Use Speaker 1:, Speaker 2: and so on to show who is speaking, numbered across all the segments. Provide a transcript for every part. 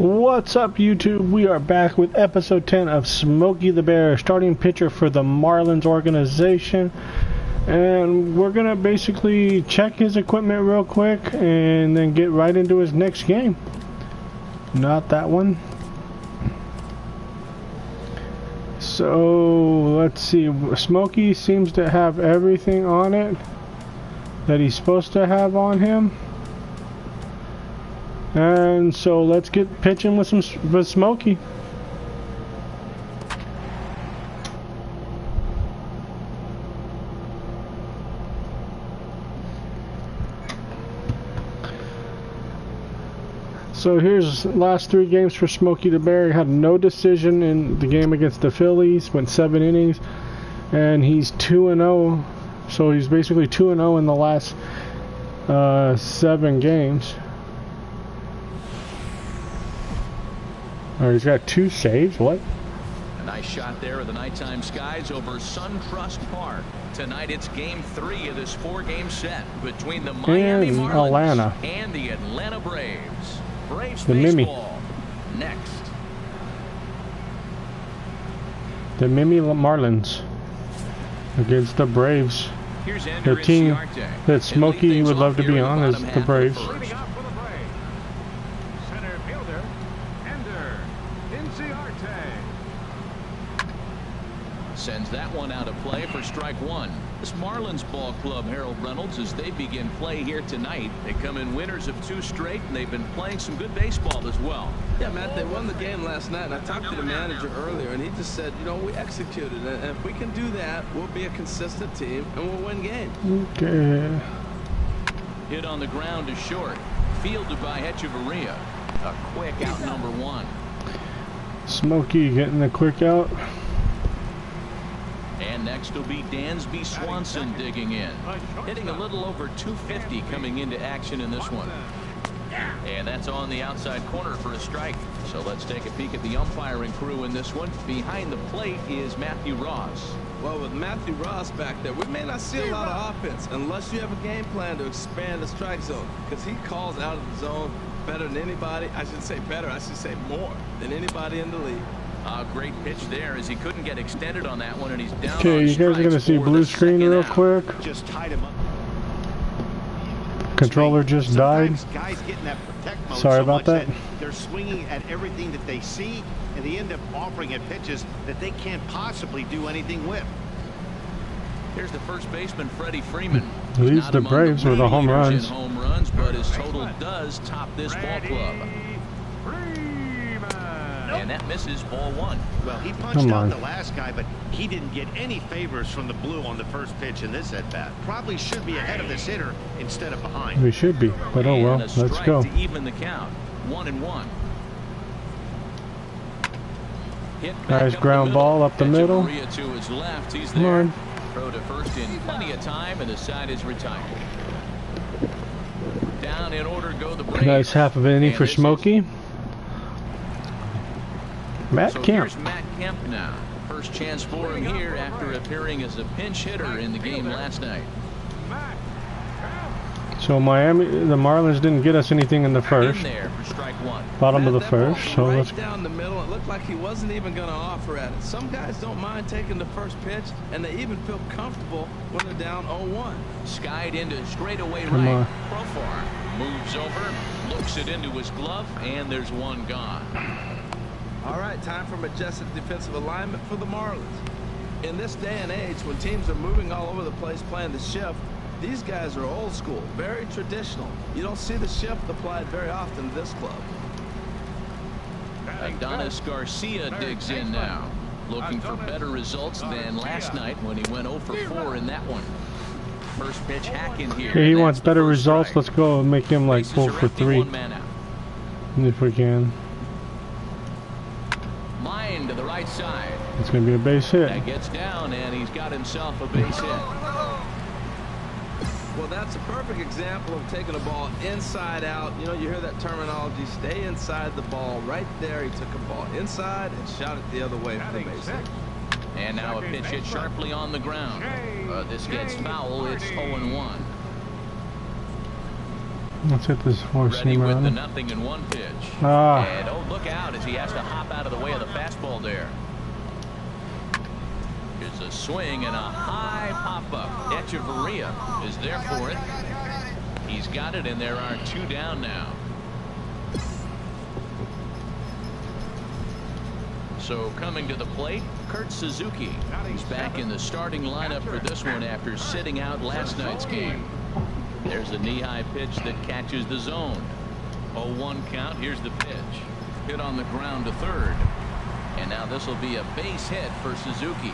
Speaker 1: What's up, YouTube? We are back with episode 10 of Smoky the Bear, starting pitcher for the Marlins organization. And we're going to basically check his equipment real quick and then get right into his next game. Not that one. So, let's see. Smoky seems to have everything on it that he's supposed to have on him. And so let's get pitching with Smoky. So here's the last 3 games for Smoky the Bear. He had no decision in the game against the Phillies, went 7 innings, and he's 2-0. So he's basically 2-0 in the last 7 games. Oh, he's got 2 saves. What?
Speaker 2: A nice shot there of the nighttime skies over SunTrust Park. Tonight it's game 3 of this 4-game set between the Miami Marlins and the Atlanta Braves. Braves baseball next.
Speaker 1: The Mimi Marlins against the Braves. The team that Smoky would love to be on is the Braves.
Speaker 2: Sends that one out of play for strike 1. This Marlins ball club, Harold Reynolds, as they begin play here tonight. They come in winners of 2 straight, and they've been playing some good baseball as well.
Speaker 3: Yeah, Matt, they won the game last night, and I talked to the manager earlier, and he just said, you know, we executed, and if we can do that, we'll be a consistent team, and we'll win games.
Speaker 1: Okay.
Speaker 2: Hit on the ground to short. Fielded by Hechavarria. A quick out, number 1.
Speaker 1: Smoky getting the quick out.
Speaker 2: And next will be Dansby Swanson digging in. Hitting a little over 250 coming into action in this one. And that's on the outside corner for a strike. So let's take a peek at the umpiring crew in this one. Behind the plate is Matthew Ross.
Speaker 3: Well, with Matthew Ross back there, we may not see a lot of offense unless you have a game plan to expand the strike zone, because he calls out of the zone better than anybody. I should say better. I should say more than anybody in the league.
Speaker 2: Great pitch there as he couldn't get extended on that one, and he's down.
Speaker 1: Okay, you guys are going to see blue screen real quick.
Speaker 4: Just tied him up.
Speaker 1: Controller just died.
Speaker 4: Guys get in that protect mode
Speaker 1: Sorry
Speaker 4: so
Speaker 1: about that.
Speaker 4: They're swinging at everything that they see, and they end up offering at pitches that they can't possibly do anything with.
Speaker 2: Here's the first baseman, Freddie Freeman.
Speaker 1: Leads the Braves with the home runs.
Speaker 2: Home runs, but his total does top this ball club. And that misses, ball 1.
Speaker 4: Well, he punched out the last guy, but he didn't get any favors from the blue on the first pitch in this at-bat. Probably should be ahead of this hitter instead of behind.
Speaker 1: We should be, but oh well, let's go.
Speaker 2: To even the count, 1-1.
Speaker 1: Nice ground ball up the middle.
Speaker 2: To his left, he's
Speaker 1: Come
Speaker 2: there.
Speaker 1: on.
Speaker 2: Throw to first in plenty of time, and the side is retired. Down in order go the Braves.
Speaker 1: Nice half of an inning for Smoky. Matt Kemp.
Speaker 2: Here's Matt Kemp now. First chance for him here after appearing as a pinch hitter in the game last night.
Speaker 1: So Miami, the Marlins didn't get us anything in the first.
Speaker 2: In there for strike 1.
Speaker 1: Bottom of the first. So let's
Speaker 3: down the middle. It looked like he wasn't even going to offer at it. Some guys don't mind taking the first pitch, and they even feel comfortable when they're down 0-1.
Speaker 2: Skied into straightaway right. Profar moves over, looks it into his glove, and there's one gone.
Speaker 3: All right, time for majestic defensive alignment for the Marlins. In this day and age, when teams are moving all over the place playing the shift, these guys are old school, very traditional. You don't see the shift applied very often to this club.
Speaker 2: Adonis Garcia digs in now, looking for better results than last night when he went 0 for 4 in that one. First pitch hack in here.
Speaker 1: Okay, he wants better results. Let's go and make him like 4 for 3 if we can.
Speaker 2: Line to the right side.
Speaker 1: It's going to be a base hit.
Speaker 2: That gets down, and he's got himself a base hit.
Speaker 3: Well, that's a perfect example of taking a ball inside out. You know, you hear that terminology, stay inside the ball. Right there, he took a ball inside and shot it the other way for the base hit.
Speaker 2: And now a pitch hit sharply on the ground. This gets foul. It's 0-1.
Speaker 1: Let's hit this four
Speaker 2: Ready
Speaker 1: seamer
Speaker 2: with
Speaker 1: on
Speaker 2: the
Speaker 1: him.
Speaker 2: 0-1 pitch.
Speaker 1: Ah.
Speaker 2: And oh, look out as he has to hop out of the way of the fastball there. Here's a swing and a high pop-up. Echeverria is there for it. He's got it, and there are 2 down now. So coming to the plate, Kurt Suzuki. He's back in the starting lineup for this one after sitting out last night's game. There's a knee-high pitch that catches the zone. 0-1 count. Here's the pitch. Hit on the ground to third. And now this will be a base hit for Suzuki.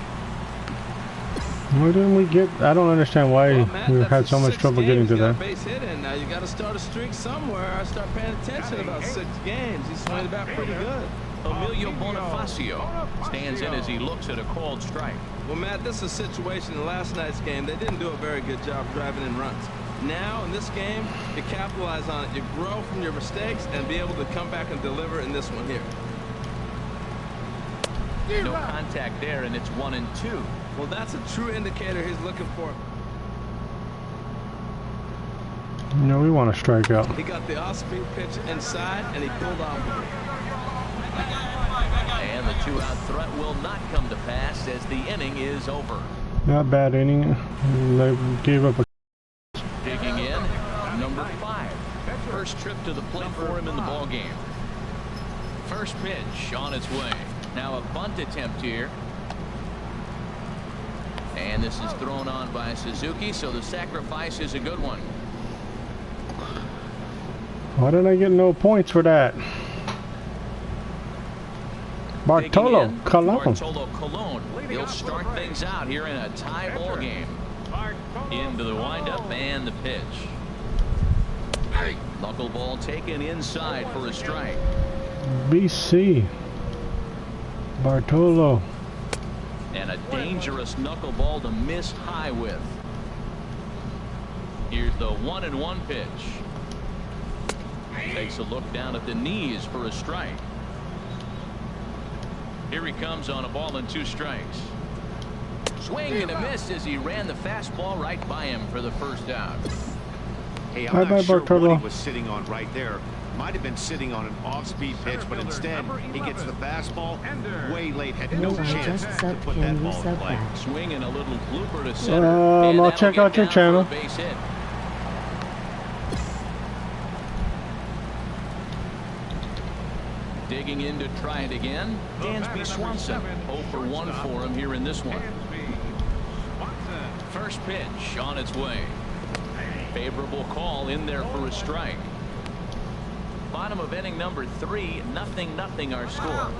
Speaker 1: Why didn't we get? I don't understand why we had so much trouble getting to that.
Speaker 3: Base hit in. Now you got to start a streak somewhere. I start paying attention about 6 games. He's swinging back pretty good.
Speaker 2: Emilio Bonifacio stands in as he looks at a called strike.
Speaker 3: Well, Matt, this is a situation in last night's game. They didn't do a very good job driving in runs. Now, in this game, you capitalize on it. You grow from your mistakes and be able to come back and deliver in this one here.
Speaker 2: No contact there, and it's 1-2.
Speaker 3: Well, that's a true indicator he's looking for.
Speaker 1: No, we want to strike out.
Speaker 3: He got the off-speed pitch inside, and he pulled off of it.
Speaker 2: And the 2-out threat will not come to pass as the inning is over.
Speaker 1: Not bad inning. They gave up a.
Speaker 2: Digging in, number 5. First trip to the plate for him in the ball game. First pitch on its way. Now a bunt attempt here. And this is thrown on by Suzuki, so the sacrifice is a good one.
Speaker 1: Why didn't I get no points for that? Bartolo Colon.
Speaker 2: He'll start things out here in a tie ball game. Into the windup and the pitch. Knuckleball taken inside for a strike.
Speaker 1: BC. Bartolo.
Speaker 2: And a dangerous knuckleball to miss high with. Here's the 1-1 pitch. Takes a look down at the knees for a strike. Here he comes on a ball and 2 strikes. Swing and a miss as he ran the fastball right by him for the first out.
Speaker 4: Hey, I'm not sure what he was sitting on right there. Might have been sitting on an off-speed pitch, but instead he gets the fastball way late. Had no chance to put that ball in play.
Speaker 2: Swing and a little blooper to center.
Speaker 1: I'll check out your channel.
Speaker 2: Base hit. Digging in to try it again. Dansby Swanson. 0 for 1 for him here in this one. First pitch on its way. Favorable call in there for a strike. Bottom of inning number 3, 0-0 our score.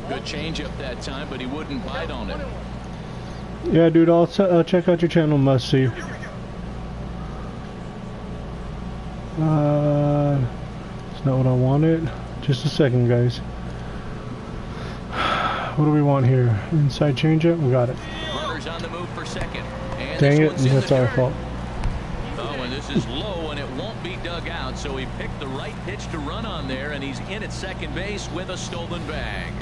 Speaker 2: Good changeup that time, but he wouldn't bite on it.
Speaker 1: Yeah, dude, I'll check out your channel, must see. It's not what I wanted. Just a second, guys. What do we want here? Inside changeup? We got it.
Speaker 2: Runners on the move for second. And
Speaker 1: dang it, that's our fault.
Speaker 2: Oh, and this is low, and it won't be dug out, so he picked the right pitch to run on there, and he's in at second base with a stolen bag.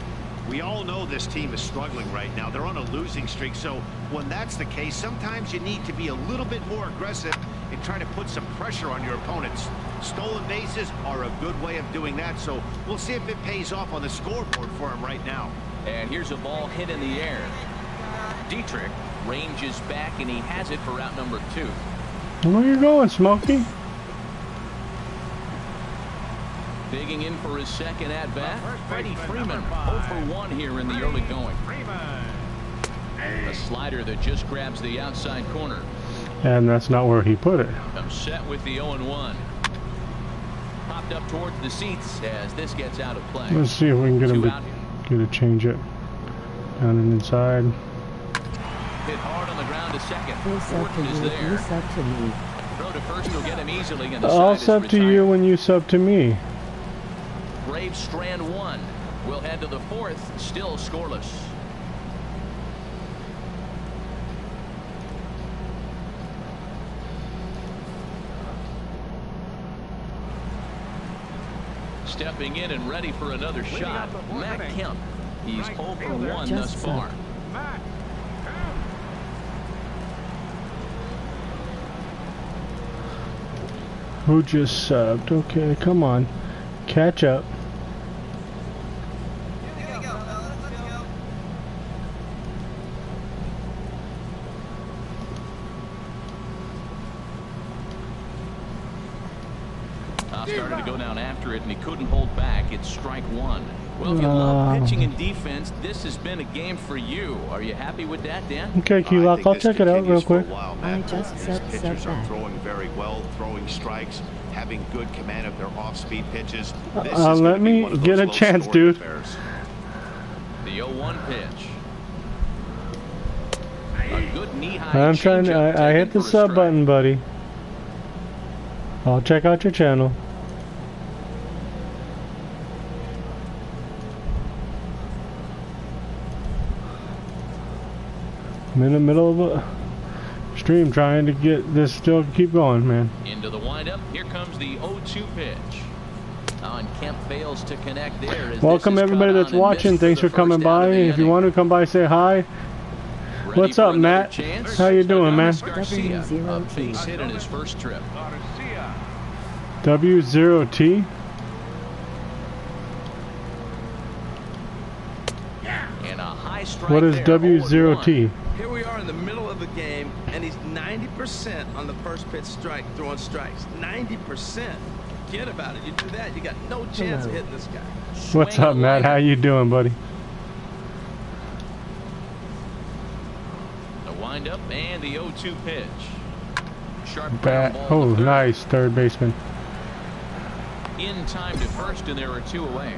Speaker 4: We all know this team is struggling right now. They're on a losing streak, so when that's the case, sometimes you need to be a little bit more aggressive and try to put some pressure on your opponents. Stolen bases are a good way of doing that, so we'll see if it pays off on the scoreboard for him right now.
Speaker 2: And here's a ball hit in the air. Dietrich ranges back, and he has it for out number 2.
Speaker 1: Where you going, Smoky?
Speaker 2: Digging in for his second at-bat, Freddie Freeman. 0 for 1 here in the early going. A slider that just grabs the outside corner.
Speaker 1: And that's not where he put it.
Speaker 2: I'm set with the 0-1. Popped up towards the seats as this gets out of play.
Speaker 1: Let's see if we can get him to get a change it. Down and inside.
Speaker 2: Hit hard on the ground to second.
Speaker 5: You sub to me. You sub to me.
Speaker 2: Throw to first will get him easily, and the
Speaker 1: I'll
Speaker 2: side
Speaker 1: sub
Speaker 2: is
Speaker 1: to
Speaker 2: retired.
Speaker 1: you when you sub to me.
Speaker 2: Braves strand 1. We'll head to the 4th, still scoreless. Stepping in and ready for another shot, Matt Kemp. He's 0 for 1 thus far.
Speaker 1: Who just subbed? Okay, come on. Catch up.
Speaker 2: Started to go down after it, and he couldn't hold back. It's strike one. Well, if you love pitching and defense, this has been a game for you. Are you happy with that, Dan?
Speaker 1: Okay, Nitewlker, I'll check it out real quick.
Speaker 5: I just said
Speaker 4: pitchers are
Speaker 5: that.
Speaker 4: throwing very well, throwing strikes, having good command of their off-speed pitches. This is
Speaker 1: Let
Speaker 4: gonna be
Speaker 1: me
Speaker 4: one of
Speaker 1: get
Speaker 4: those
Speaker 1: a chance,
Speaker 4: low-scoring
Speaker 1: dude.
Speaker 4: affairs.
Speaker 2: The 0-1 pitch. A good knee-high
Speaker 1: I'm trying to,
Speaker 2: changeup
Speaker 1: I hit
Speaker 2: taken
Speaker 1: the
Speaker 2: for a
Speaker 1: sub
Speaker 2: strike.
Speaker 1: button, buddy. I'll check out your channel. I'm in the middle of a stream trying to get this still keep going, man.
Speaker 2: Into the windup. Here comes the 0-2 pitch. And Kemp fails to connect there. As
Speaker 1: Welcome
Speaker 2: this is
Speaker 1: everybody
Speaker 2: caught
Speaker 1: that's
Speaker 2: on and
Speaker 1: watching.
Speaker 2: missed
Speaker 1: Thanks for
Speaker 2: the
Speaker 1: coming
Speaker 2: first out
Speaker 1: by.
Speaker 2: of the
Speaker 1: If you
Speaker 2: inning.
Speaker 1: want to come by, say hi.
Speaker 2: Ready
Speaker 1: What's
Speaker 2: for
Speaker 1: up,
Speaker 2: another
Speaker 1: Matt?
Speaker 2: chance?
Speaker 1: How you doing, man?
Speaker 2: Garcia, a
Speaker 5: W0T.
Speaker 2: base hit in his first trip.
Speaker 1: W0T.
Speaker 2: And a high strike
Speaker 1: What is
Speaker 2: there,
Speaker 1: W0T?
Speaker 3: Here we are in the middle of the game, and he's 90% on the first pitch strike, throwing strikes. 90%. Forget about it. You do that, you got no chance of hitting this guy.
Speaker 1: What's
Speaker 2: Swing
Speaker 1: up,
Speaker 2: and a
Speaker 1: Matt?
Speaker 2: line.
Speaker 1: How you doing, buddy?
Speaker 2: The windup and the 0-2 pitch. Sharp
Speaker 1: Bat.
Speaker 2: ground ball
Speaker 1: Oh,
Speaker 2: to third.
Speaker 1: nice. Third baseman.
Speaker 2: In time to first, and there are two away.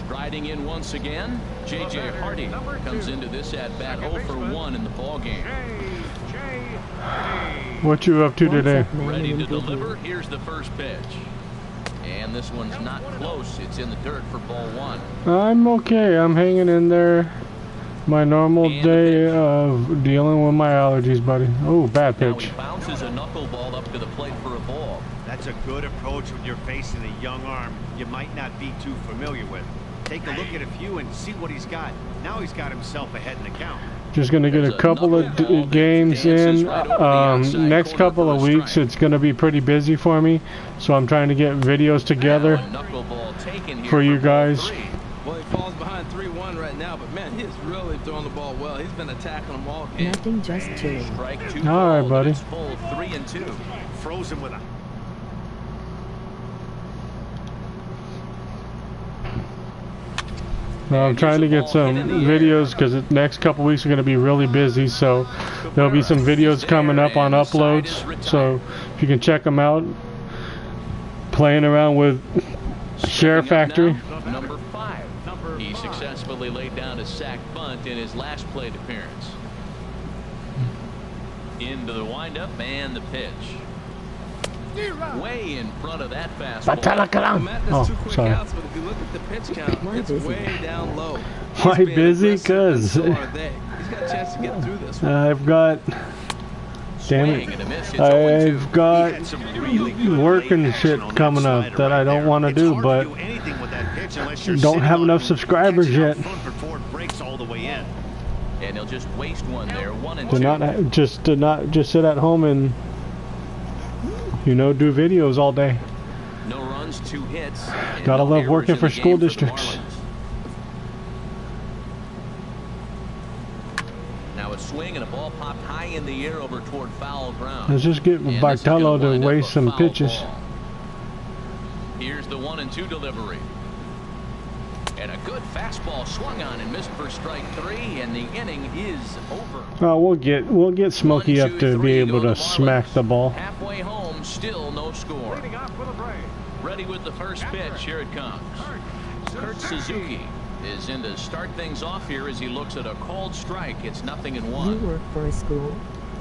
Speaker 2: Striding in once again, J.J. Hardy comes into this at-bat 0 for 1 in the ballgame.
Speaker 1: What you up to today?
Speaker 2: Ready to deliver. Here's the first pitch. And this one's not close. It's in the dirt for ball one.
Speaker 1: I'm okay. I'm hanging in there. My normal day of dealing with my allergies, buddy. Oh, bad
Speaker 2: Now
Speaker 1: pitch.
Speaker 2: he bounces a knuckleball up to the plate for a ball.
Speaker 4: That's a good approach when you're facing a young arm you might not be too familiar with. Take a look at a few and see what he's got. Now he's got himself ahead in the count.
Speaker 1: Just gonna get a couple of games in. Next couple of weeks, it's gonna be pretty busy for me, so I'm trying to get videos together
Speaker 2: Now a knuckleball taken here
Speaker 1: for you
Speaker 2: ball
Speaker 1: guys.
Speaker 2: 3.
Speaker 3: Well, he falls behind 3-1 right now, but man, he's really throwing the ball well. He's been attacking them all game.
Speaker 5: Nothing, just chilling.
Speaker 2: Strike 2
Speaker 1: All right,
Speaker 2: called,
Speaker 1: buddy.
Speaker 2: and it's full 3-2.
Speaker 4: Froze him with a...
Speaker 1: Now I'm trying to get some videos because the next couple weeks are going to be really busy, so there'll be some videos coming up on uploads. So if you can check them out, playing around with Share Factory.
Speaker 2: Number 5. He successfully laid down a sac bunt in his last plate appearance. Into the windup and the pitch. Way in front of that fastball.
Speaker 3: Well, Matt, that's two
Speaker 1: Oh,
Speaker 3: quick
Speaker 1: sorry.
Speaker 3: outs, but if you look at the pitch count,
Speaker 5: Why
Speaker 3: it's
Speaker 5: busy?
Speaker 3: way down low.
Speaker 1: Why
Speaker 3: He's being
Speaker 1: busy?
Speaker 3: aggressive,
Speaker 1: 'Cause
Speaker 3: and so are they. He's got a chance to get through this one.
Speaker 1: I've got, damn
Speaker 2: Swing
Speaker 1: it,
Speaker 2: and a miss. It's 0-2.
Speaker 1: I've got
Speaker 4: He had some really good
Speaker 1: work and
Speaker 4: late
Speaker 1: shit
Speaker 4: action on
Speaker 1: coming
Speaker 4: that
Speaker 1: up
Speaker 4: slider
Speaker 1: that I
Speaker 4: right
Speaker 1: don't
Speaker 4: there.
Speaker 1: want to
Speaker 4: It's
Speaker 1: do,
Speaker 4: hard
Speaker 1: but
Speaker 4: do anything with that pitch unless you're
Speaker 1: don't
Speaker 4: sitting
Speaker 1: have
Speaker 4: on
Speaker 1: enough
Speaker 4: it and
Speaker 1: subscribers
Speaker 4: catching out
Speaker 1: yet.
Speaker 4: front before it breaks all the way in.
Speaker 2: And he'll just waste one there. 1-2.
Speaker 1: to not just sit at home and, you know, do videos all day.
Speaker 2: No runs, 2 hits. and
Speaker 1: Gotta
Speaker 2: no
Speaker 1: love
Speaker 2: errors
Speaker 1: working
Speaker 2: in
Speaker 1: for
Speaker 2: the
Speaker 1: school
Speaker 2: game the
Speaker 1: districts.
Speaker 2: Marlins. Now a swing and a ball popped high in the air over toward foul ground.
Speaker 1: Let's just get
Speaker 2: And this is
Speaker 1: Bartolo
Speaker 2: gonna
Speaker 1: to
Speaker 2: wind up
Speaker 1: waste
Speaker 2: a
Speaker 1: some
Speaker 2: foul
Speaker 1: pitches.
Speaker 2: ball. Here's the 1-2 delivery. And a good fastball swung on and missed for strike 3, and the inning is over.
Speaker 1: Oh, we'll get Smoky
Speaker 2: 1,
Speaker 1: up
Speaker 2: 2,
Speaker 1: to
Speaker 2: 3
Speaker 1: be able
Speaker 2: go
Speaker 1: to
Speaker 2: the
Speaker 1: smack
Speaker 2: Marlins.
Speaker 1: the ball.
Speaker 2: Halfway home, still no score. Ready with the first pitch. Here it comes. Kurt Suzuki is in to start things off here as he looks at a called strike. It's 0-1.
Speaker 5: You work for a school?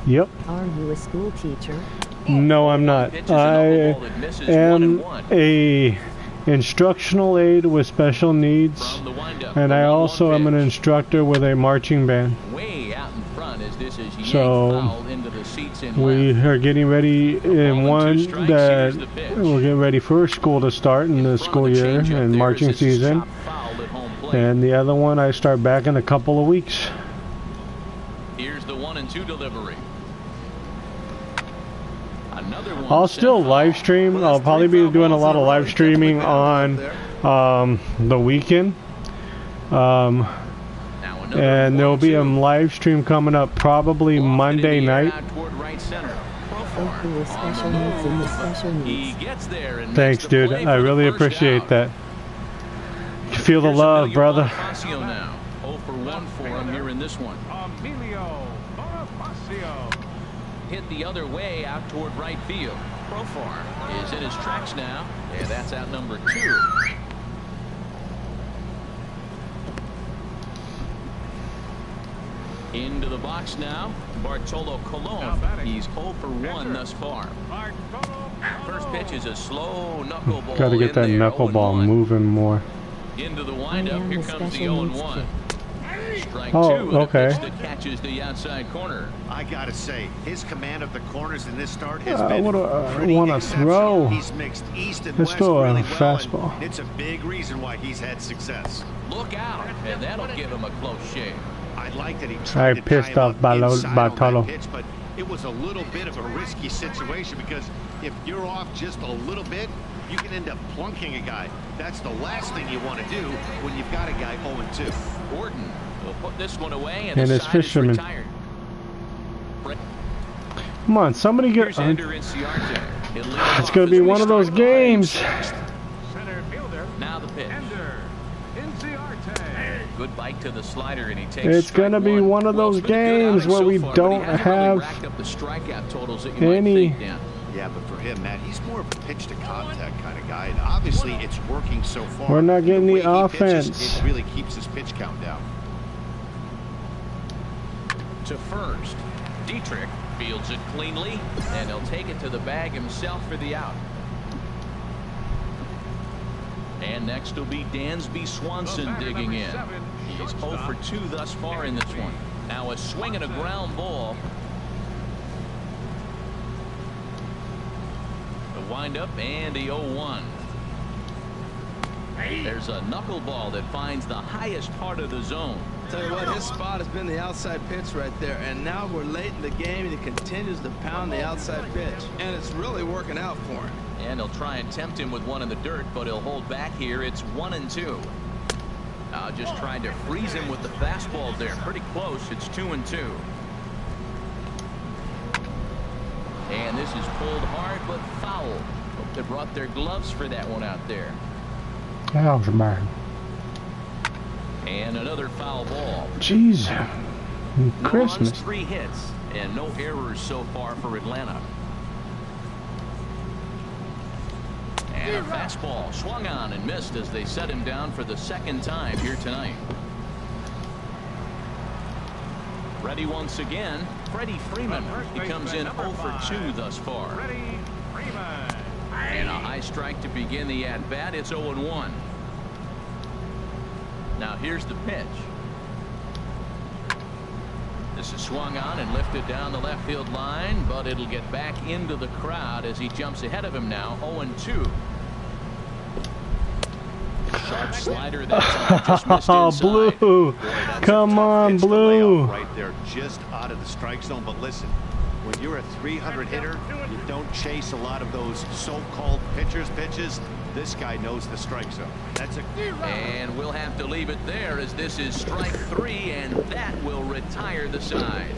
Speaker 1: Yep.
Speaker 5: Are you a school teacher?
Speaker 1: No, I'm not.
Speaker 2: Pitches a
Speaker 1: I
Speaker 2: knuckleball that misses
Speaker 1: am
Speaker 2: 1-1.
Speaker 1: a instructional aid with special needs,
Speaker 2: From the windup,
Speaker 1: and
Speaker 2: the
Speaker 1: I
Speaker 2: 1-1
Speaker 1: also am an
Speaker 2: pitch.
Speaker 1: instructor with a marching band.
Speaker 2: Way out in front as this is yanked
Speaker 1: So,
Speaker 2: foul into the seats in
Speaker 1: We
Speaker 2: left.
Speaker 1: are getting ready in
Speaker 2: Ball and 2
Speaker 1: one
Speaker 2: strikes.
Speaker 1: that
Speaker 2: Here's the pitch.
Speaker 1: we're getting ready for school to start in the
Speaker 2: In front
Speaker 1: school
Speaker 2: of the
Speaker 1: year
Speaker 2: changeup
Speaker 1: and
Speaker 2: there
Speaker 1: marching
Speaker 2: as this is
Speaker 1: season.
Speaker 2: chopped foul at home plate.
Speaker 1: And the other one I start back in a couple of weeks.
Speaker 2: 1-2 delivery. Another one.
Speaker 1: I'll still live stream. I'll probably be doing a lot of live streaming on the weekend. And there'll be a live stream coming up probably Monday night.
Speaker 2: He gets there and
Speaker 1: thanks, dude. I really appreciate that. Feel the love, brother.
Speaker 2: Now. 0 for 1 for him here in this one. Hit the other way out toward right field. Profar is in his tracks now, and that's out number 2. Into the box now, Bartolo Colon. He's 0 for 1 thus far. First pitch is a slow knuckleball.
Speaker 1: Got to get that knuckleball moving more.
Speaker 2: Into the windup, here comes the 0-1. Strike 2,
Speaker 1: okay.
Speaker 2: a pitch that catches the outside corner.
Speaker 4: I gotta say, his command of the corners in this start has been
Speaker 1: I want to throw.
Speaker 4: He's mixed east and
Speaker 1: Let's
Speaker 4: west
Speaker 1: go
Speaker 4: really
Speaker 1: fastball.
Speaker 4: well. It's a big reason why he's had success.
Speaker 2: Look out, and that'll give him a close shave.
Speaker 4: I like that he tried to
Speaker 1: pissed
Speaker 4: tie him
Speaker 1: off
Speaker 4: up inside on
Speaker 1: Bartolo.
Speaker 4: that pitch, but it was a little bit of a risky situation because if you're off just a little bit, you can end up plunking a guy. That's the last thing you want to do when you've got a guy 0-2.
Speaker 2: Gordon will put this one away, and
Speaker 1: his
Speaker 2: the side
Speaker 1: fisherman.
Speaker 2: is retired.
Speaker 1: Come on, somebody get.
Speaker 2: Here's Ender Inciarte.
Speaker 1: It's going to be one of those games.
Speaker 2: Now the pitch. Good bite to the slider, and he takes.
Speaker 1: It's going to be one of those games where we don't have any.
Speaker 4: Yeah, but for him, Matt, he's more of a pitch-to-contact kind of guy, and obviously it's working so far.
Speaker 1: We're not getting the
Speaker 4: way he
Speaker 1: offense.
Speaker 4: Pitches, it really keeps his pitch count down.
Speaker 2: To first, Dietrich fields it cleanly, and he'll take it to the bag himself for the out. And next will be Dansby Swanson digging in. He's 0 for 2 thus far in this one. Now a swing and a ground ball. The windup and the 0-1. There's a knuckleball that finds the highest part of the zone.
Speaker 3: Tell you what, his spot has been the outside pitch right there, and now we're late in the game, and he continues to pound the outside pitch, and it's really working out for him.
Speaker 2: And he'll try and tempt him with one in the dirt, but he'll hold back here. It's 1-2. Now just trying to freeze him with the fastball there. Pretty close. It's 2-2. And this is pulled hard, but foul. Hope they brought their gloves for that one out there.
Speaker 1: That was bad.
Speaker 2: And another foul ball.
Speaker 1: Jeez.
Speaker 2: No
Speaker 1: Christmas.
Speaker 2: runs, 3 hits, and no errors so far for Atlanta. And a fastball swung on and missed as they set him down for the second time here tonight. Ready once again, Freddie Freeman. He comes in 0 for 2 thus far. And a high strike to begin the at-bat. It's 0-1. Now here's the pitch. This is swung on and lifted down the left field line, but it'll get back into the crowd as he jumps ahead of him now. 0-2. Sharp slider that time, just missed inside.
Speaker 1: Blue.
Speaker 4: Boy,
Speaker 1: Come on,
Speaker 4: pitch to lay
Speaker 1: Blue.
Speaker 4: off right there, just out of the strike zone. But listen, when you're a 300 hitter, you don't chase a lot of those so-called pitches. This guy knows the strike zone. That's a.
Speaker 2: And we'll have to leave it there as this is strike 3, and that will retire the side.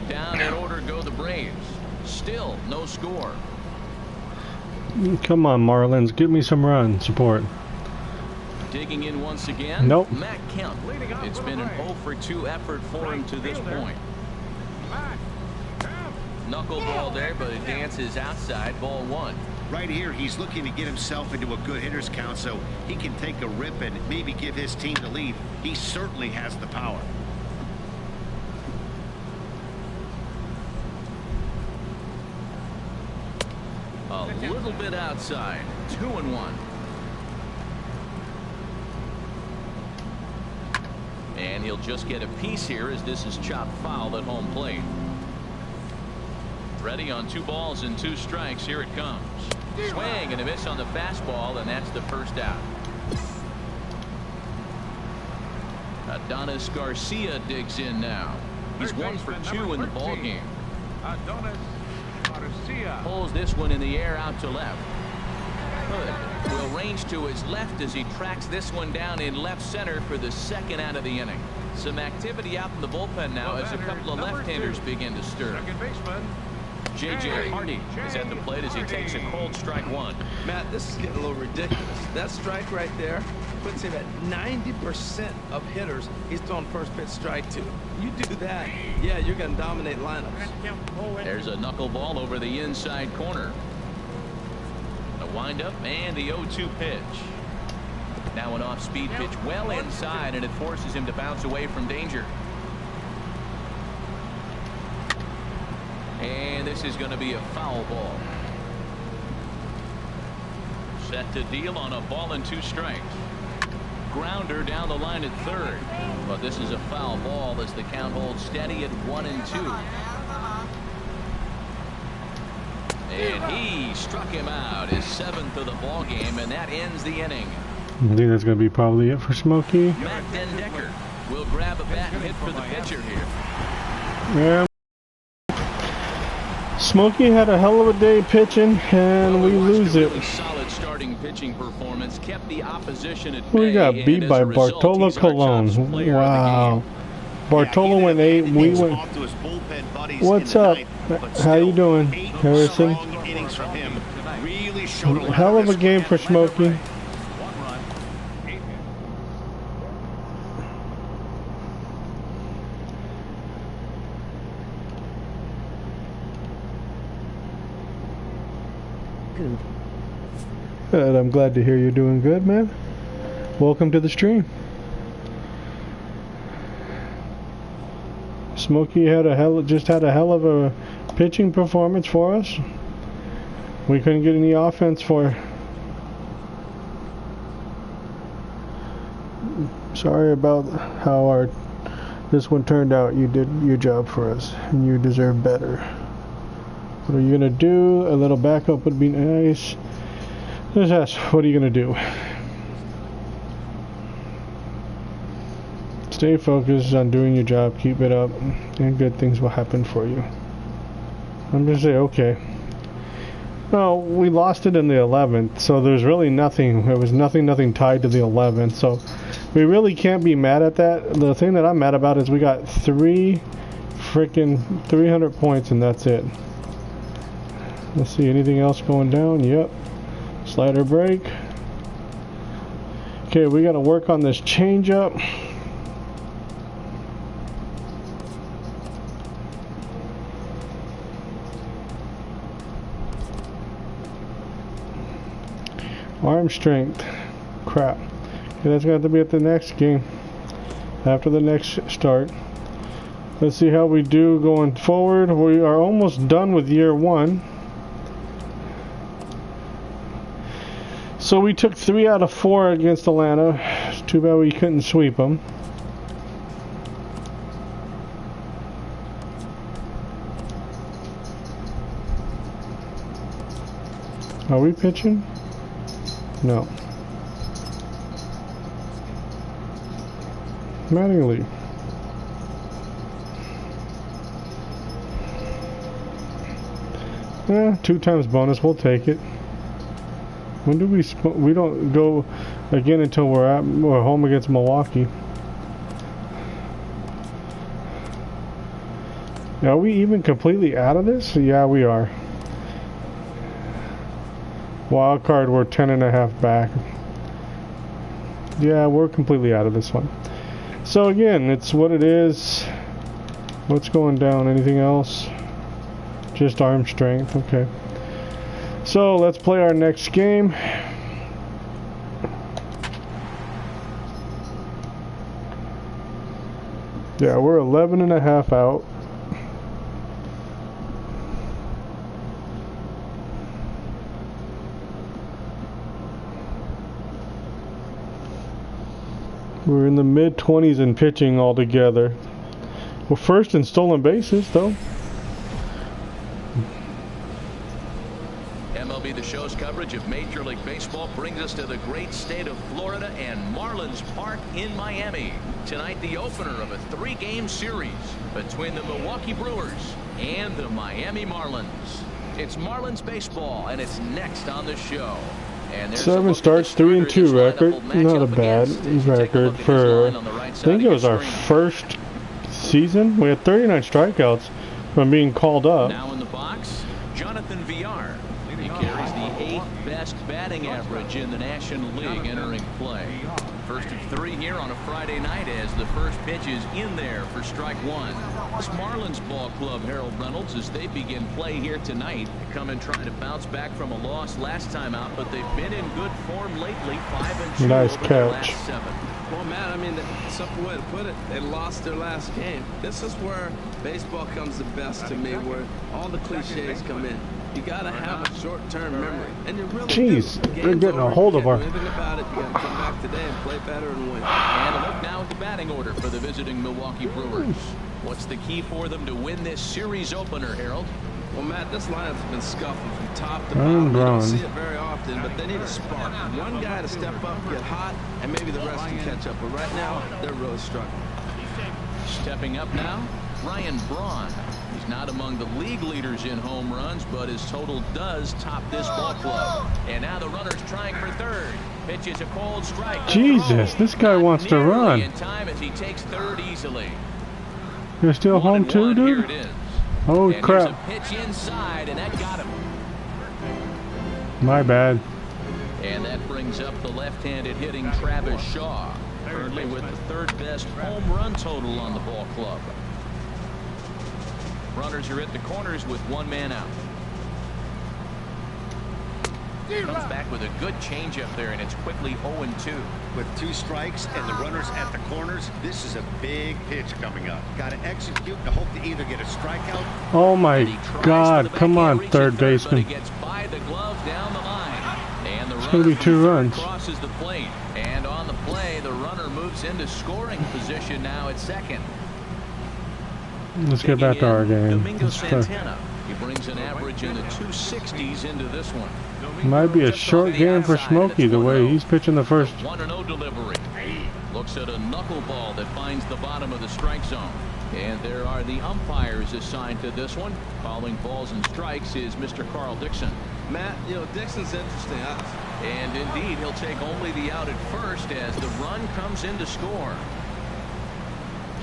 Speaker 2: Down in order go the Braves. Still no score.
Speaker 1: Come on, Marlins. Give me some run support.
Speaker 2: Digging in once again.
Speaker 1: Nope.
Speaker 2: Matt Kemp. It's been an 0 for 2 effort for him to this point. Knuckleball there, but it dances outside. Ball 1.
Speaker 4: Right here, he's looking to get himself into a good hitter's count so he can take a rip and maybe give his team the lead. He certainly has the power.
Speaker 2: A little bit outside. 2-1. And he'll just get a piece here as this is chopped foul at home plate. Ready on 2 balls and 2 strikes. Here it comes. Swing and a miss on the fastball, and that's the first out. Adonis Garcia digs in now. He's 1 for 2 in the ball game. Pulls this one in the air out to left. Good. Will range to his left as he tracks this one down in left center for the 2nd out of the inning. Some activity out in the bullpen now as a couple of left-handers begin to stir. J.J. Hardy is at the plate as he takes a cold strike 1.
Speaker 3: Matt, this is getting a little ridiculous. That strike right there puts him at 90% of hitters he's throwing first pitch strike to. You do that, yeah, you're going to dominate lineups.
Speaker 2: There's a knuckleball over the inside corner. The windup and the 0-2 pitch. Now an off-speed pitch well inside, and it forces him to bounce away from danger. And this is going to be a foul ball. Set to deal on a ball and 2 strikes. Grounder down the line at 3rd. But this is a foul ball as the count holds steady at 1-2. And he struck him out, his 7th of the ball game, and that ends the inning.
Speaker 1: I think that's going to be probably it for Smoky.
Speaker 2: Matt Dendecker will grab a bat and hit for the pitcher here.
Speaker 1: Yeah. Smoky had a hell of a day pitching, and we lose it.
Speaker 2: Really solid starting pitching performance, kept the opposition at
Speaker 1: We
Speaker 2: bay,
Speaker 1: got beat by Bartolo Colon. Wow. Bartolo went 8. We went. What's up? How you doing, Harrison? Hell of a game for Smoky. Good. I'm glad to hear you're doing good, man. Welcome to the stream. Smoky had just had a hell of a pitching performance for us. We couldn't get any offense for. Sorry about how this one turned out. You did your job for us, and you deserve better. What are you gonna do? A little backup would be nice. Just ask, what are you gonna do? Stay focused on doing your job, keep it up, and good things will happen for you. I'm gonna say okay. Well, we lost it in the 11th, so there's really nothing. There was nothing tied to the 11th, so we really can't be mad at that. The thing that I'm mad about is we got 300 points, and that's it. Let's see, anything else going down? Yep. Slider break. Okay, we got to work on this changeup. Arm strength. Crap. Okay, that's going to have to be at the next game. After the next start. Let's see how we do going forward. We are almost done with year 1. So we took 3 out of 4 against Atlanta. It's too bad we couldn't sweep them. Are we pitching? No. Mattingly. Yeah, 2 times bonus. We'll take it. When do we don't go again until we're home against Milwaukee. Are we even completely out of this? Yeah, we are. Wild card, we're 10.5 back. Yeah, we're completely out of this one. So again, it's what it is. What's going down? Anything else? Just arm strength. Okay. So let's play our next game. Yeah, we're 11.5 out. We're in the mid-20s in pitching altogether. We're first in stolen bases, though.
Speaker 2: MLB The Show's coverage of Major League Baseball brings us to the great state of Florida and Marlins Park in Miami. Tonight, the opener of a 3-game series between the Milwaukee Brewers and the Miami Marlins. It's Marlins baseball, and it's next on the show. And
Speaker 1: 7 starts, 3-2 record. Not a bad record for, I think it was our first season. We had 39 strikeouts from being called up.
Speaker 2: Now in the box, Jonathan Villar. He carries the 8th best batting average in the National League entering play. First of 3 here on a Friday night as the first pitch is in there for strike 1. This Marlins ball club, Harold Reynolds, as they begin play here tonight, come and try to bounce back from a loss last time out, but they've been in good form lately, 5-2
Speaker 1: nice
Speaker 2: over
Speaker 1: catch.
Speaker 2: their last 7.
Speaker 3: Well, Matt, I mean, the simple way to put it, they lost their last game. This is where baseball comes the best to me, where all the cliches come in. You gotta have a short-term memory, and you really
Speaker 1: Jeez,
Speaker 3: do. The
Speaker 1: they're
Speaker 3: game's
Speaker 1: getting a
Speaker 3: over.
Speaker 1: hold
Speaker 3: You
Speaker 1: of
Speaker 3: can't
Speaker 1: our.
Speaker 3: do anything about it. You gotta come back today and play better and win.
Speaker 2: And a look now at the batting order for the visiting Milwaukee Brewers. What's the key for them to win this series opener, Harold?
Speaker 3: Well, Matt, this lineup's been scuffling from top to bottom. You don't see it very often, but they need a spark. One guy to step up, get hot, and maybe the rest can catch up. But right now, they're really struggling.
Speaker 2: Stepping up now, Ryan Braun. He's not among the league leaders in home runs, but his total does top this ball club. And now the runner's trying for third. Pitch is a cold strike.
Speaker 1: Jesus, this guy wants to
Speaker 2: Nearly
Speaker 1: run.
Speaker 2: in time as he takes third easily.
Speaker 1: You're still home too,
Speaker 2: 1-1, here
Speaker 1: dude?
Speaker 2: it is.
Speaker 1: Oh
Speaker 2: And
Speaker 1: crap.
Speaker 2: there's a pitch inside, and that got him.
Speaker 1: My bad.
Speaker 2: And that brings up the left-handed hitting Travis Shaw, currently with the 3rd best home run total on the ball club. Runners are at the corners with 1 man out. Comes back with a good changeup there, and it's quickly 0-2.
Speaker 4: With 2 strikes and the runners at the corners, this is a big pitch coming up. Got to execute to hope to either get a strikeout.
Speaker 1: Oh my
Speaker 2: And he tries
Speaker 1: God,
Speaker 2: for the
Speaker 1: come
Speaker 2: backhand
Speaker 1: on,
Speaker 2: reach at
Speaker 1: third
Speaker 2: But
Speaker 1: baseman.
Speaker 2: he gets by the glove down the line. And the
Speaker 1: It's gonna
Speaker 2: runner
Speaker 1: be 2
Speaker 2: from third
Speaker 1: runs.
Speaker 2: crosses the plate. And on the play, the runner moves into scoring position now at second.
Speaker 1: Let's get back to our game.
Speaker 2: Domingo
Speaker 1: Let's try.
Speaker 2: Santana. He brings an average in the 260s into this one.
Speaker 1: Might be a short game for Smoky the way he's pitching the first.
Speaker 2: 1-0 delivery. Looks at a knuckleball that finds the bottom of the strike zone. And there are the umpires assigned to this one. Calling balls and strikes is Mr. Carl Dixon.
Speaker 3: Matt, you know, Dixon's interesting.
Speaker 2: And indeed, he'll take only the out at first as the run comes in to score.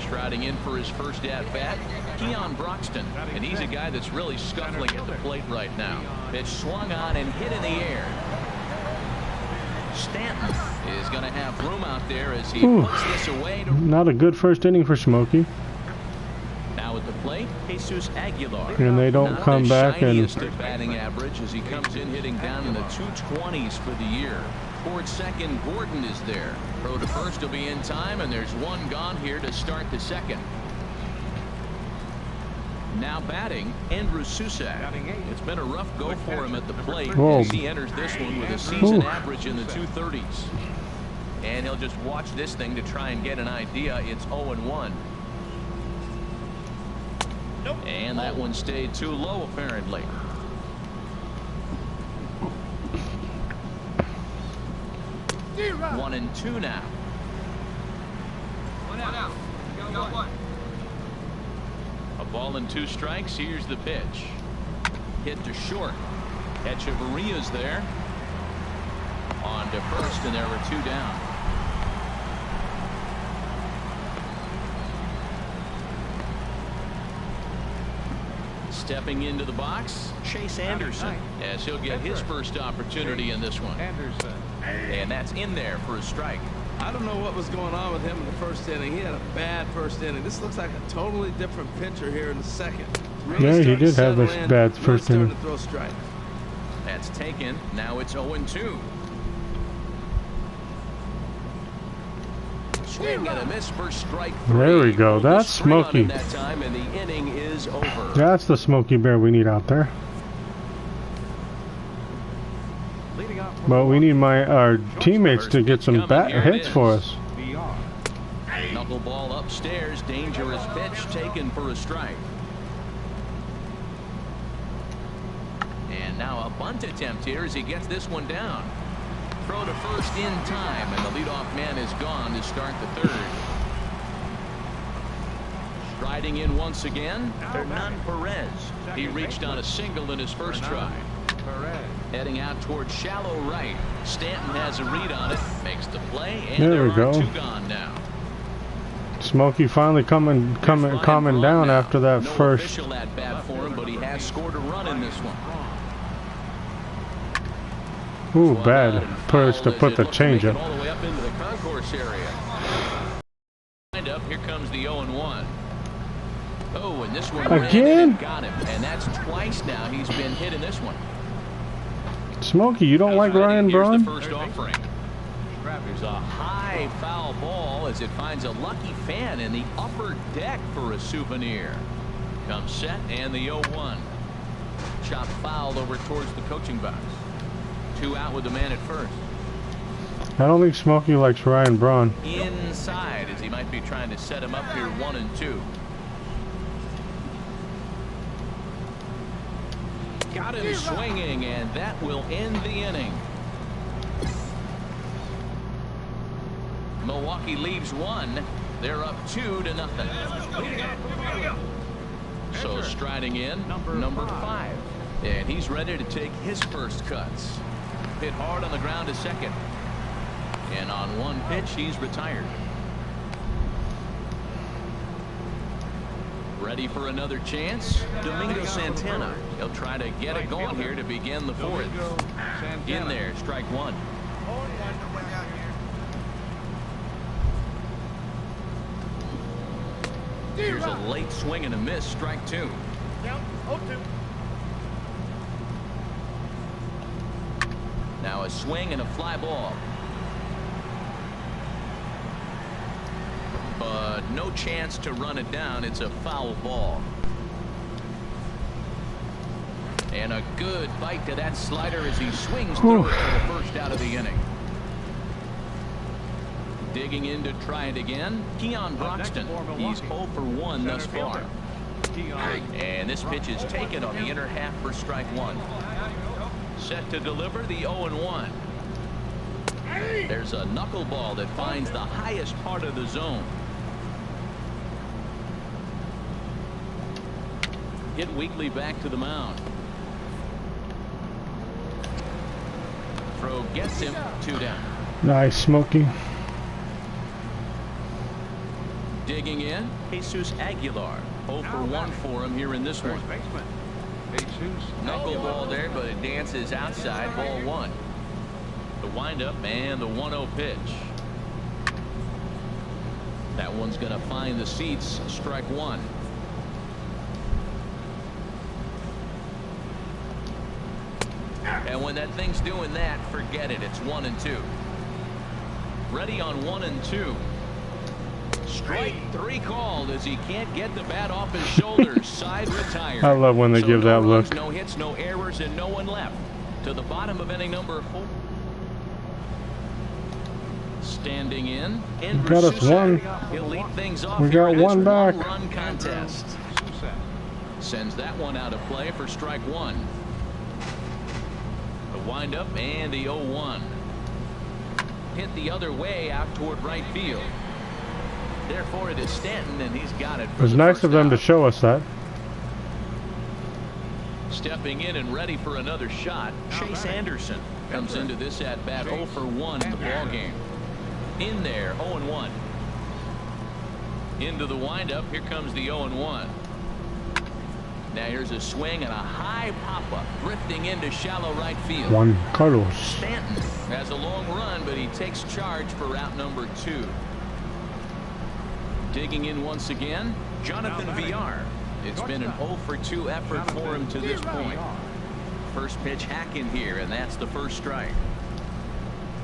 Speaker 2: Striding in for his first at-bat, Keon Broxton. And he's a guy that's really scuffling at the plate right now. Pitch swung on and hit in the air. Stanton is going to have room out there as he puts this away.
Speaker 1: Not a good first inning for Smoky.
Speaker 2: Now at the plate, Jesus Aguilar.
Speaker 1: And they don't
Speaker 2: Not
Speaker 1: come
Speaker 2: the
Speaker 1: back and
Speaker 2: shiniest of batting average as he comes in hitting down in the 220s for the year. Toward second, Gordon is there. Throw to first will be in time, and there's 1 gone here to start the second. Now batting, Andrew Susak. It's been a rough go for him at the plate as he enters this one with a season average in the 230s. And he'll just watch this thing to try and get an idea. It's 0-1. And that one stayed too low, apparently. One and 2 now. A ball and 2 strikes. Here's the pitch. Hit to short. Echeverria's there. On to first, and there were 2 down. Stepping into the box, Chase Anderson, as he'll get his first opportunity in this one. And that's in there for a strike.
Speaker 3: I don't know what was going on with him in the first inning. He had a bad first inning. This looks like a totally different pitcher here in the second. Really
Speaker 1: Yeah, he
Speaker 3: starting to
Speaker 1: did have
Speaker 3: settle
Speaker 1: a
Speaker 3: in,
Speaker 1: bad
Speaker 3: really
Speaker 1: first
Speaker 3: starting
Speaker 1: inning.
Speaker 3: to throw strikes.
Speaker 2: That's taken. Now it's 0-2. Swing and a miss for strike 3.
Speaker 1: There we go. That's
Speaker 2: Straight on
Speaker 1: Smoky.
Speaker 2: him that time, and the inning is over.
Speaker 1: That's the Smoky Bear we need out there. But we need our teammates to get some hits for us.
Speaker 2: Knuckleball upstairs. Dangerous pitch taken for a strike. And And now a bunt attempt here as he gets this one down. Throw to first in time, and the leadoff man is gone to start the third. Striding in once again, Hernan Perez. He reached on a single in his first try. Heading out towards shallow right. Stanton has a read on it, makes the play, and
Speaker 1: there we go.
Speaker 2: Two gone now.
Speaker 1: Smoky finally calming down
Speaker 2: now.
Speaker 1: after that
Speaker 2: no
Speaker 1: first.
Speaker 2: Official at bat for him, but he has scored a run in this one.
Speaker 1: Ooh, bad push to put the changeup.
Speaker 2: All the way up into the concourse area. Wind up, here comes the 0-1. Oh, and this one
Speaker 1: again
Speaker 2: got him, and that's twice now he's been hit in this one.
Speaker 1: Smoky, you don't like Ryan Braun?
Speaker 2: The first offering. There's a high foul ball as it finds a lucky fan in the upper deck for a souvenir. Comes set and the 0-1. Chop foul over towards the coaching box. 2 out with the man at first.
Speaker 1: I don't think Smoky likes Ryan Braun.
Speaker 2: Inside as he might be trying to set him up here 1-2. Got him swinging, and that will end the inning. Milwaukee leaves 1. They're up 2-0. So striding in, number 5. And he's ready to take his first cuts. Hit hard on the ground to second. And on one pitch, he's retired. Ready for another chance? Domingo Santana. He'll try to get it going here to begin the 4th. In there, strike 1. Here's a late swing and a miss, strike 2. Now a swing and a fly ball. But no chance to run it down. It's a foul ball. And a good bite to that slider as he swings through it for the first out of the inning. Digging in to try it again, Keon Broxton. He's 0 for 1 thus far. And this pitch is taken on the inner half for strike 1. Set to deliver the 0-1. There's a knuckleball that finds the highest part of the zone. Hit weakly back to the mound. Throw gets him, 2 down.
Speaker 1: Nice, Smoky.
Speaker 2: Digging in, Jesus Aguilar. 0 for 1 for him here in this one. Knuckleball there, but it dances outside. Ball 1. The windup and the 1-0 pitch. That one's going to find the seats. Strike 1. And when that thing's doing that, forget it. It's 1-2. Ready on 1-2. Strike 3 called as he can't get the bat off his shoulders. Side retired.
Speaker 1: I love when they give that
Speaker 2: runs,
Speaker 1: look.
Speaker 2: No hits, no errors, and no one left. To the bottom of inning number 4. Standing in.
Speaker 1: Got us one.
Speaker 2: He'll lead things off.
Speaker 1: We got one back.
Speaker 2: One-run contest. Sends that one out of play for strike 1. The windup and the 0-1. Hit the other way out toward right field. Therefore, it is Stanton, and he's got it.
Speaker 1: It was nice of them to show us that.
Speaker 2: Stepping in and ready for another shot, Chase Anderson comes into this at bat 0 for 1 in the ball game. In there, 0-1. Into the windup. Here comes the 0-1. Now here's a swing and a high pop-up, drifting into shallow right field.
Speaker 1: Juan Carlos.
Speaker 2: Stanton has a long run, but he takes charge for route number 2. Digging in once again, Jonathan Villar. It's been an 0 for 2 effort for him to this point. First pitch hack in here, and that's the first strike.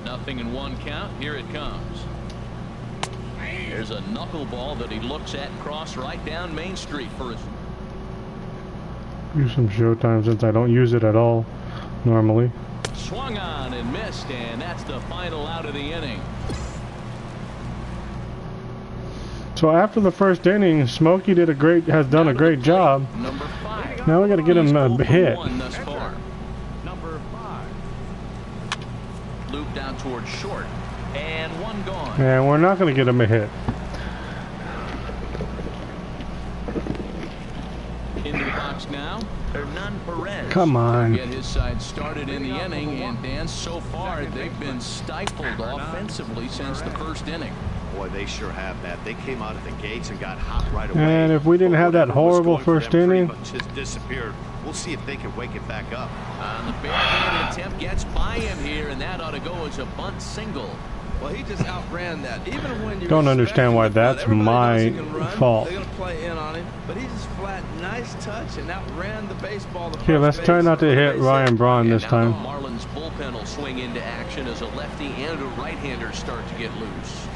Speaker 2: Nothing in 1 count. Here it comes. There's a knuckleball that he looks at cross right down Main Street for his.
Speaker 1: Use some showtime since I don't use it at all normally.
Speaker 2: Swung on and missed, and that's the final out of the inning.
Speaker 1: So after the first inning, Smoky has done a great job.
Speaker 2: Number 5.
Speaker 1: Now we got to get him a hit.
Speaker 2: Thus far. Number 5. Looped out towards short. And one gone.
Speaker 1: And we're not going to get him a hit.
Speaker 2: Into the box now. Hernan Perez.
Speaker 1: Come on.
Speaker 2: Get his side started in the inning, and Dan, so far they've been stifled offensively since the first inning.
Speaker 4: Boy, they sure have that. They came out of the gates and got hot right away.
Speaker 1: And if we didn't have that horrible first inning,
Speaker 4: just disappeared. We'll see if they can wake it back up.
Speaker 2: The barehanded attempt gets by him here, and that ought to go as a bunt single.
Speaker 3: Well, he just outran that. Even when you
Speaker 1: don't understand why that's my fault.
Speaker 3: They're gonna play in on him, but he just flat, nice touch, and outran the baseball.
Speaker 1: Okay, let's try not to hit Ryan Braun this time.
Speaker 2: The Marlins bullpen will swing into action as a lefty and a right-hander start to get loose.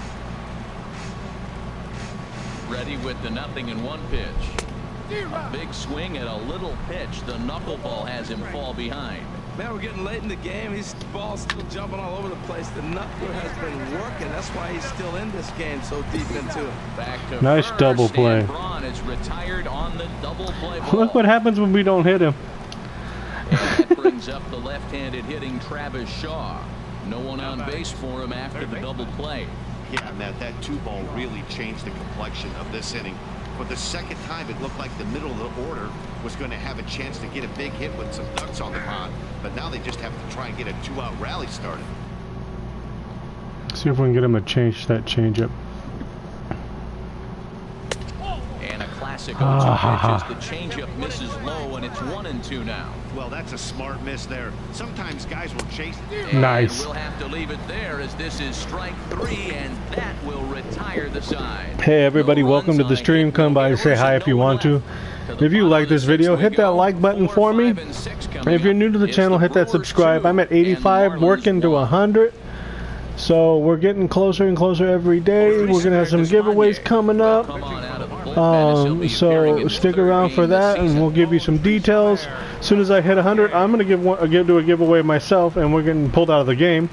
Speaker 2: Ready with the 0-1 pitch. A big swing at a little pitch. The knuckleball has him fall behind.
Speaker 3: Man, we're getting late in the game. His ball's still jumping all over the place. The knuckler has been working. That's why he's still in this game so deep into it.
Speaker 2: Back to
Speaker 1: nice
Speaker 2: first,
Speaker 1: double play.
Speaker 2: Braun is retired on the double play ball.
Speaker 1: Look what happens when we don't hit him.
Speaker 2: And that brings up the left-handed hitting Travis Shaw. No one on base for him after the double play.
Speaker 4: Yeah, Matt, that 2-ball really changed the complexion of this inning. For the second time, it looked like the middle of the order was going to have a chance to get a big hit with some ducks on the pond. But now they just have to try and get a 2-out rally started.
Speaker 1: See if we can get him to change that changeup.
Speaker 2: And a classic 0-2 pitch. The changeup misses low, and it's 1-2 now.
Speaker 4: Well, that's a smart miss there. Sometimes guys will chase.
Speaker 1: Nice.
Speaker 2: And we'll have to leave it there as this is strike 3, and that will retire the side.
Speaker 1: Hey everybody, welcome to the stream. Come by and say hi if you want to. If you like this video, hit that like button for me. And if you're new to the channel, hit that subscribe. I'm at 85, working to 100. So we're getting closer and closer every day. We're going to have some giveaways coming up. So stick around for that, and we'll give you some details. As soon as I hit 100, I'm going to do a giveaway myself, and we're getting pulled out of the game.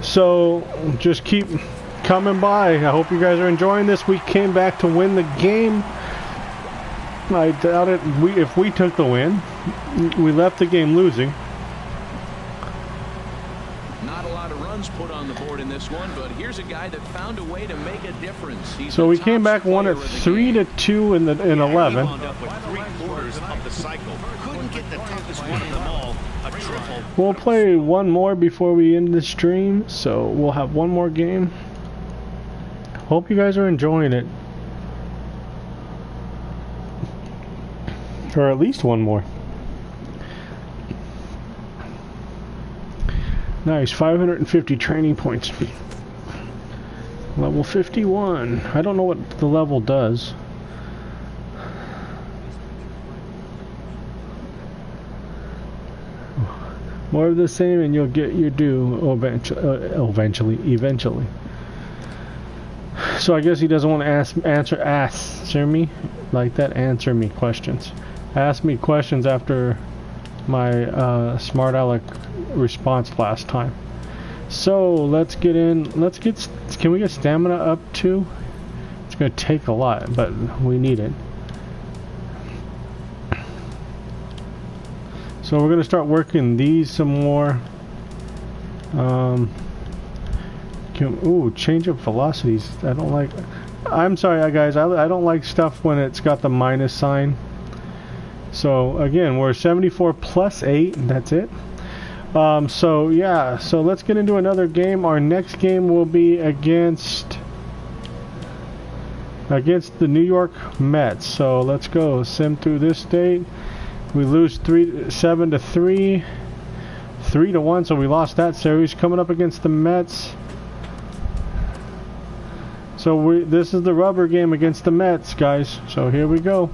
Speaker 1: So just keep coming by. I hope you guys are enjoying this. We came back to win the game. I doubt it. If we took the win, we left the game losing.
Speaker 2: Not a lot of runs put on the board in this one, but here's a guy that found a way to make a difference. He's
Speaker 1: so we came back, won it 3-2 in 11. We'll play one more before we end the stream, so we'll have one more game. Hope you guys are enjoying it. Or at least one more. Nice, 550 training points. Level 51. I don't know what the level does. More of the same and you'll get your due eventually. So I guess he doesn't want to answer me like that. Answer me questions. Ask me questions after my smart aleck response last time. So let's get in. Can we get stamina up too? It's gonna take a lot, but we need it. So we're gonna start working these some more. Change up velocities. I don't like. I'm sorry, guys. I don't like stuff when it's got the minus sign. So again, we're 74 plus 8. That's it. So yeah. So let's get into another game. Our next game will be against the New York Mets. So let's go. Sim through this state. We lose 7-3, 3-1. So we lost that series. Coming up against the Mets. So this is the rubber game against the Mets, guys. So here we go.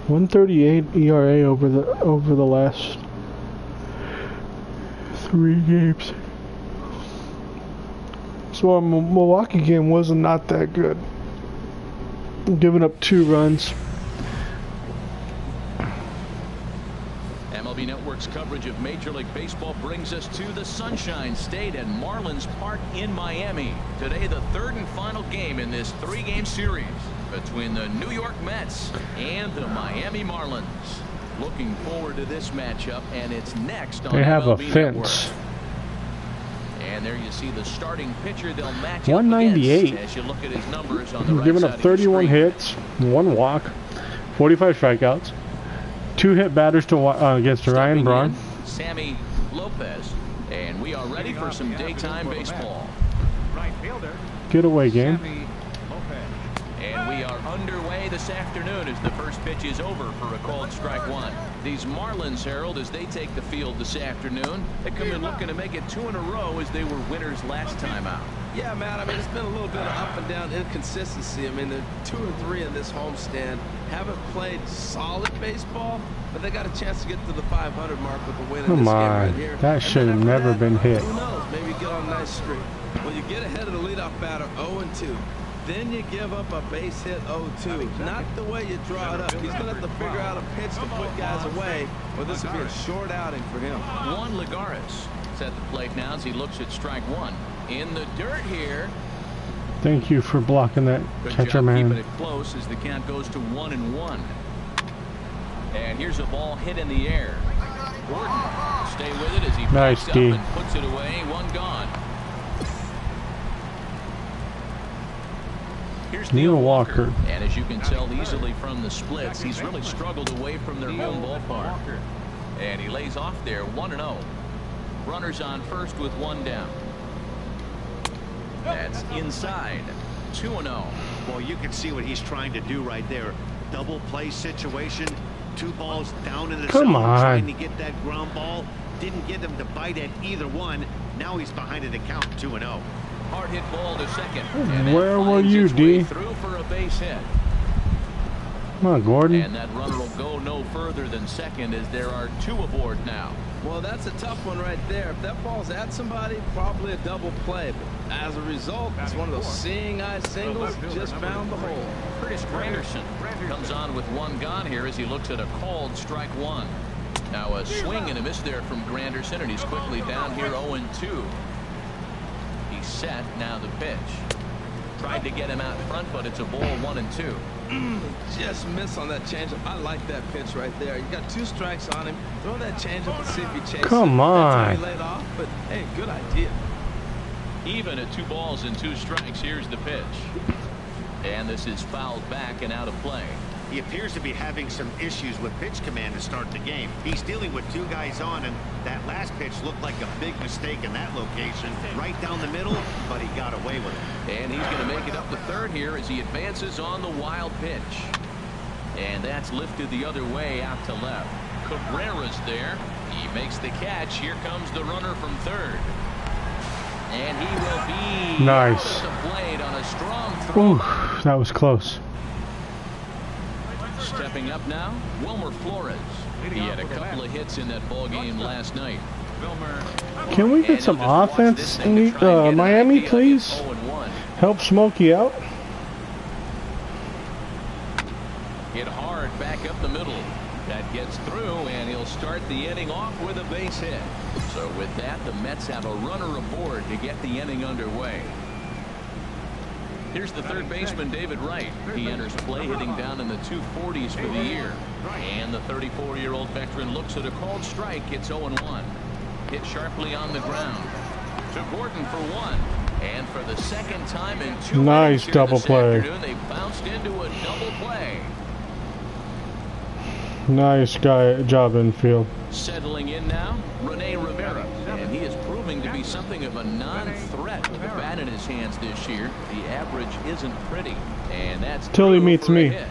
Speaker 1: .138 ERA over the last 3 games. So our Milwaukee game wasn't not that good. Giving up 2 runs.
Speaker 2: MLB MLB Network's coverage of Major League Baseball brings us to the Sunshine State at Marlins Park in Miami. Today, the third and final game in this three-game series between the New York Mets and the Miami Marlins. Looking forward to this matchup, and it's next on
Speaker 1: They have
Speaker 2: MLB
Speaker 1: a fence.
Speaker 2: Network. And there you see the starting pitcher they'll match
Speaker 1: 198.
Speaker 2: up against as you look at his numbers on the right
Speaker 1: Giving
Speaker 2: side
Speaker 1: up
Speaker 2: of your
Speaker 1: 31
Speaker 2: screen.
Speaker 1: hits, 1 walk, 45 strikeouts, 2 hit batters to against Ryan
Speaker 2: Stepping
Speaker 1: Braun.
Speaker 2: in, Sammy Lopez, and we are ready for some daytime baseball.
Speaker 6: Right fielder.
Speaker 1: Getaway game.
Speaker 6: Sammy Lopez.
Speaker 2: And we are underway this afternoon as the first pitch is over for a called strike one. These Marlins, Harold, as they take the field this afternoon, they come in looking to make it 2 in a row as they were winners last time out.
Speaker 3: Yeah, Matt, I mean, it's been a little bit of up and down inconsistency. I mean, they're 2 and 3 in this homestand. Haven't played solid baseball, but they got a chance to get to the 500 mark with the win in
Speaker 1: Come
Speaker 3: this game
Speaker 1: on.
Speaker 3: right here.
Speaker 1: That
Speaker 3: And
Speaker 1: should
Speaker 3: then
Speaker 1: have
Speaker 3: after
Speaker 1: never
Speaker 3: that,
Speaker 1: been hit.
Speaker 3: Who knows? Maybe get on a nice streak. Well, you get ahead of the leadoff batter 0-2. Then you give up a base hit 0-2. Not the way you draw it up. He's going to have to figure out a pitch to put guys away, or this will be a short outing for him.
Speaker 2: Juan Lagares is at the plate now as he looks at strike one. In the dirt here.
Speaker 1: Thank you for blocking that
Speaker 2: Good
Speaker 1: catcher,
Speaker 2: job keeping
Speaker 1: man.
Speaker 2: it close as the count goes to 1-1. And here's a ball hit in the air. Gordon, stay with it as he
Speaker 1: Nice,
Speaker 2: backs up
Speaker 1: D.
Speaker 2: and puts it away. 1 gone. Here's
Speaker 1: Nitewlker.
Speaker 2: And as you can tell easily from the splits, he's really struggled away from their home ballpark. And he lays off there 1-0. Runners on first with 1 down. That's inside. 2-0.
Speaker 4: Well, you can see what he's trying to do right there. Double play situation. 2 balls down in the
Speaker 1: Come
Speaker 4: zone,
Speaker 1: on.
Speaker 4: trying to get that ground ball. Didn't get him to bite at either one. Now he's behind in the count, 2-0.
Speaker 2: Hard hit ball to second. And
Speaker 1: Where
Speaker 2: that
Speaker 1: were
Speaker 2: finds
Speaker 1: you,
Speaker 2: its way
Speaker 1: D?
Speaker 2: through for a base hit.
Speaker 1: Come on, Gordon.
Speaker 2: And that runner will go no further than second as there are 2 aboard now.
Speaker 3: Well, that's a tough one right there. If that ball's at somebody, probably a double play. But as a result, it's one of those seeing eye singles. Just found the hole.
Speaker 2: Curtis Granderson comes on with 1 gone here as he looks at a called strike 1. Now a swing and a miss there from Granderson, and he's quickly down here 0-2. He's set. Now the pitch. Tried to get him out front, but it's a ball 1-2.
Speaker 3: Just miss on that changeup. I like that pitch right there. You got 2 strikes on him. Throw that changeup and see if he chases.
Speaker 1: Come on.
Speaker 3: That's how he laid off, but hey, good idea.
Speaker 2: Even at 2 balls and 2 strikes, here's the pitch. And this is fouled back and out of play.
Speaker 4: He appears to be having some issues with pitch command to start the game. He's dealing with 2 guys on, and that last pitch looked like a big mistake in that location. Right down the middle, but he got away with it.
Speaker 2: And he's going to make it up to third here as he advances on the wild pitch. And that's lifted the other way out to left. Cabrera's there. He makes the catch. Here comes the runner from third. And he will be
Speaker 1: Nice.
Speaker 2: out at the plate on a strong throw.
Speaker 1: Ooh, that was close.
Speaker 2: Stepping up now, Wilmer Flores. He had a couple of hits in that ball game last night.
Speaker 1: Can we get some offense in Miami, please?
Speaker 2: 0-1.
Speaker 1: Help Smoky out.
Speaker 2: Hit hard back up the middle. That gets through, and he'll start the inning off with a base hit. So with that, the Mets have a runner aboard to get the inning underway. Here's the third baseman, David Wright. He enters play hitting down in the 240s for the year. And the 34-year-old veteran looks at a called strike. It's 0-1. Hit sharply on the ground. To Gordon for 1. And for the second time in 2
Speaker 1: Nice
Speaker 2: innings here
Speaker 1: double
Speaker 2: this
Speaker 1: play.
Speaker 2: afternoon, they bounced into a double play.
Speaker 1: Nice job infield.
Speaker 2: Settling in now, Rene Rivera. And he is proving to be something of a non-threat with the bat in his hands this year. The average isn't pretty. And that's
Speaker 1: Till he
Speaker 2: through
Speaker 1: meets
Speaker 2: for a
Speaker 1: me.
Speaker 2: hit.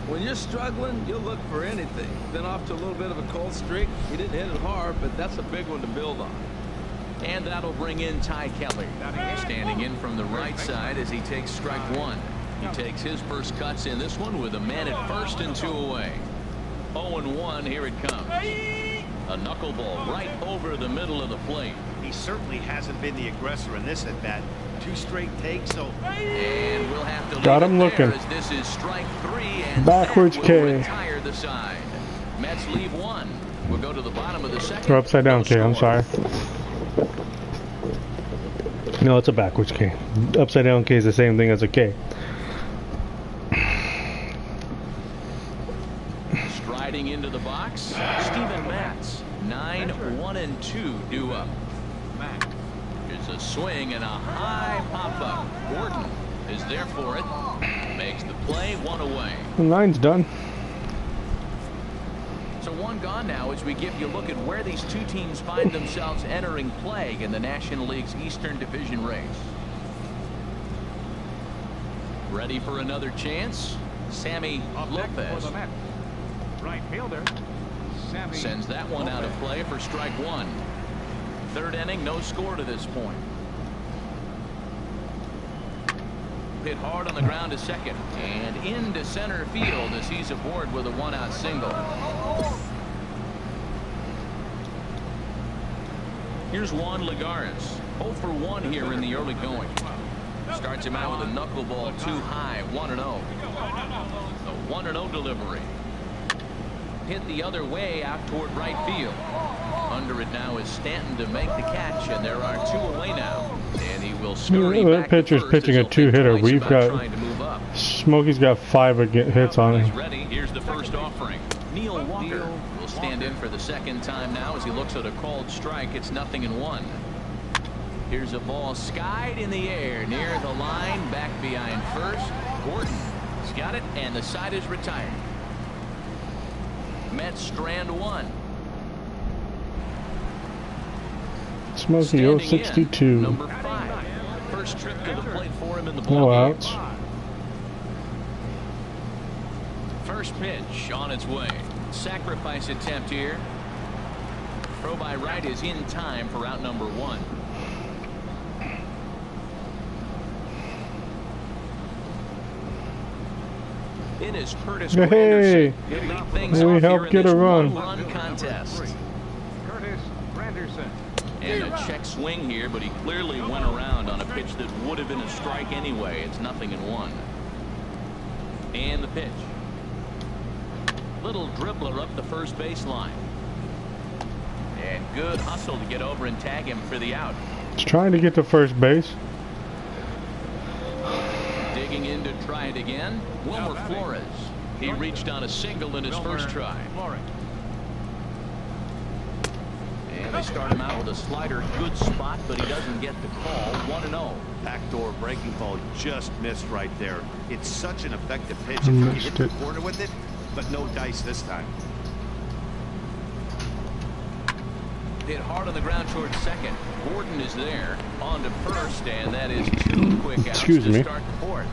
Speaker 3: When you're struggling, you'll look for anything. Been off to a little bit of a cold streak. He didn't hit it hard, but that's a big one to build on.
Speaker 2: And that'll bring in Ty Kelly. Standing in from the right side as he takes strike 1. He takes his first cuts in this one with a man at first and 2 away. 0-1, here it comes. A knuckleball right over the middle of the plate.
Speaker 4: He certainly hasn't been the aggressor in this at bat. 2 straight takes, so.
Speaker 2: And we'll have to
Speaker 1: Got
Speaker 2: leave
Speaker 1: him
Speaker 2: it
Speaker 1: looking.
Speaker 2: there as this is strike 3, and
Speaker 1: Backwards
Speaker 2: that will
Speaker 1: K.
Speaker 2: retire the side. Mets leave 1. We'll go to the bottom of the second.
Speaker 1: Or upside down
Speaker 2: No
Speaker 1: K, I'm
Speaker 2: score.
Speaker 1: sorry. No, it's a backwards K. Upside down K is the same thing as a K.
Speaker 2: Striding into the box, Steven Matz. 9-1-2 due up. There's a swing and a high pop-up. Gordon is there for it. Makes the play, 1 away.
Speaker 1: The line's done.
Speaker 2: So 1 gone now as we give you a look at where these 2 teams find themselves entering play in the National League's Eastern Division race. Ready for another chance? Sammy Lopez
Speaker 6: Right fielder. Sammy
Speaker 2: sends that one out of play for strike 1. 3rd inning, no score to this point. Hit hard on the ground to second and into center field as he's aboard with a 1-out single. Here's Juan Lagares, 0 for 1 here in the early going. Starts him out with a knuckleball too high, 1-0. A 1-0 delivery. Hit the other way out toward right field. Under it now is Stanton to make the catch, and there are 2 away now. And he will scurry
Speaker 1: That
Speaker 2: back
Speaker 1: pitcher's
Speaker 2: to first
Speaker 1: pitching
Speaker 2: as
Speaker 1: a
Speaker 2: he'll think
Speaker 1: 2-hitter.
Speaker 2: twice
Speaker 1: We've
Speaker 2: about
Speaker 1: got
Speaker 2: trying to move up.
Speaker 1: Smokey's got 5 hits on
Speaker 2: He's
Speaker 1: him.
Speaker 2: ready. Here's the first offering. Nitewlker will stand in for the 2nd time now as he looks at a called strike. It's 0-1. Here's a ball skied in the air near the line, back behind first. Gordon's got it, and the side is retired. Mets strand 1.
Speaker 1: Smokey
Speaker 2: Standing
Speaker 1: 062.
Speaker 2: in, number 5. First trip to the plate for him in the ball
Speaker 1: No
Speaker 2: game.
Speaker 1: outs.
Speaker 2: First pitch on its way. Sacrifice attempt here. Throw by right is in time for out number 1. It is Curtis
Speaker 1: Hey,
Speaker 2: Granderson. He'll lead things
Speaker 1: we
Speaker 2: off
Speaker 1: helped
Speaker 2: here in
Speaker 1: get a
Speaker 2: this
Speaker 1: run.
Speaker 2: one-run contest.
Speaker 6: Curtis Granderson.
Speaker 2: And a check swing here, but he clearly went around on a pitch that would have been a strike anyway. It's 0-1. And the pitch. Little dribbler up the first baseline. And good hustle to get over and tag him for the out.
Speaker 1: He's trying to get to first base.
Speaker 2: Digging in to try it again. Wilmer Flores. He reached on a single in his first try. And they start him out with a slider. Good spot, but he doesn't get the call. 1-0.
Speaker 4: Backdoor breaking ball just missed right there. It's such an effective pitch if you hit the corner with it, but no dice this time.
Speaker 2: Hit hard on the ground towards second. Gordon is there. On to first, and that is 2 quick outs
Speaker 1: Excuse
Speaker 2: to
Speaker 1: me.
Speaker 2: start the 4th.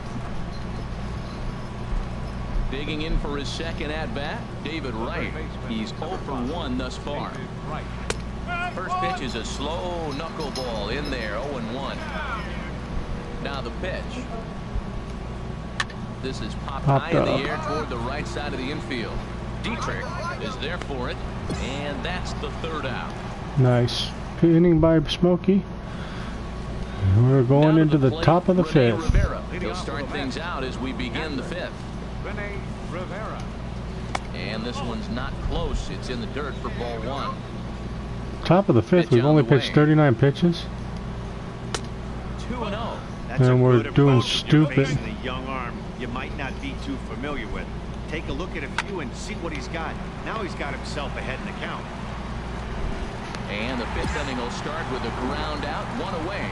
Speaker 2: Digging in for his second at-bat, David Wright. He's 0 for 1 thus far. First pitch is a slow knuckleball in there, 0-1. Now the pitch. This is popped high in the air toward the right side of the infield. Dietrich is there for it, and that's the 3rd out.
Speaker 1: Nice. Good inning by Smoky. We're going
Speaker 2: Now
Speaker 1: into
Speaker 2: to
Speaker 1: the top of the
Speaker 2: Rene
Speaker 1: 5th.
Speaker 2: Rivera. He'll start things out as we begin the 5th.
Speaker 6: Rene Rivera.
Speaker 2: And this one's not close. It's in the dirt for ball 1.
Speaker 1: Top of the 5th.
Speaker 2: Pitch
Speaker 1: We've
Speaker 2: on
Speaker 1: only
Speaker 2: the
Speaker 1: pitched
Speaker 2: way.
Speaker 1: 39 pitches.
Speaker 2: 2-0.
Speaker 4: That's
Speaker 1: And
Speaker 4: a
Speaker 1: we're
Speaker 4: good
Speaker 1: doing
Speaker 4: approach if you're
Speaker 1: stupid.
Speaker 4: facing a young arm you might not be too familiar with. Take a look at a few and see what he's got. Now he's got himself ahead in the count.
Speaker 2: And the 5th inning will start with a ground out, 1 away.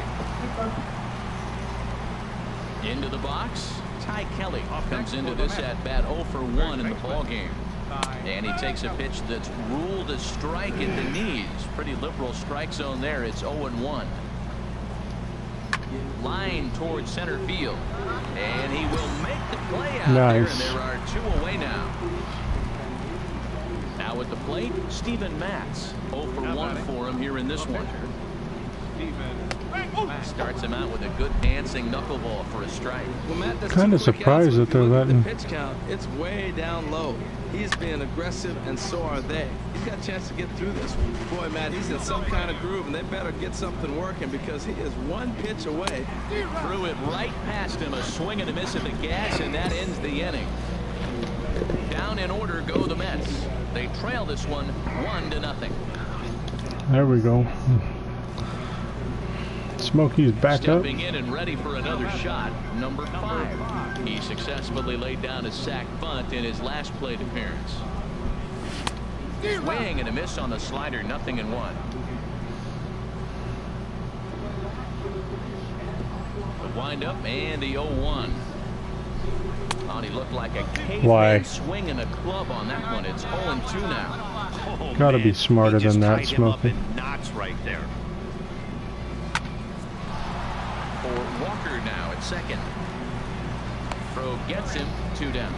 Speaker 2: Into the box, Ty Kelly comes into this at bat 0 for 1 in the ball game. And he takes a pitch that's ruled a strike at the knees. Pretty liberal strike zone there. It's 0-1. Line towards center field. And he will make the play out there.
Speaker 1: Nice.
Speaker 2: And there are 2 away now. Now at the plate, Steven Matz. 0 for 1 for him here in this one. Starts him out with a good dancing knuckleball for a strike.
Speaker 3: Well, Matt, that's
Speaker 1: Kind
Speaker 3: two
Speaker 1: of
Speaker 3: quick
Speaker 1: surprised
Speaker 3: outs.
Speaker 1: that they're
Speaker 3: When you look at
Speaker 1: letting.
Speaker 3: the pitch count, it's way down low. He's being aggressive, and so are they. He's got a chance to get through this one. Boy, Matt, he's in some kind of groove, and they better get something working because he is one pitch away.
Speaker 2: Threw it right past him, a swing and a miss at the gas, and that ends the inning. Down in order go the Mets. They trail this one 1-0.
Speaker 1: There we go. Smoky's back up.
Speaker 2: Stepping in and ready for another shot, number 5. He successfully laid down a sac bunt in his last plate appearance. Swing and a miss on the slider, 0-1. The windup and the 0-1. Oh, he looked like a caveman swinging a club on that one. It's 0-2 now.
Speaker 4: Oh,
Speaker 1: Gotta
Speaker 4: man.
Speaker 1: be smarter
Speaker 4: He just
Speaker 1: than that,
Speaker 4: tied him up
Speaker 1: Smoky.
Speaker 4: in knots right there.
Speaker 2: For Walker now at second. Throw gets him, 2 down.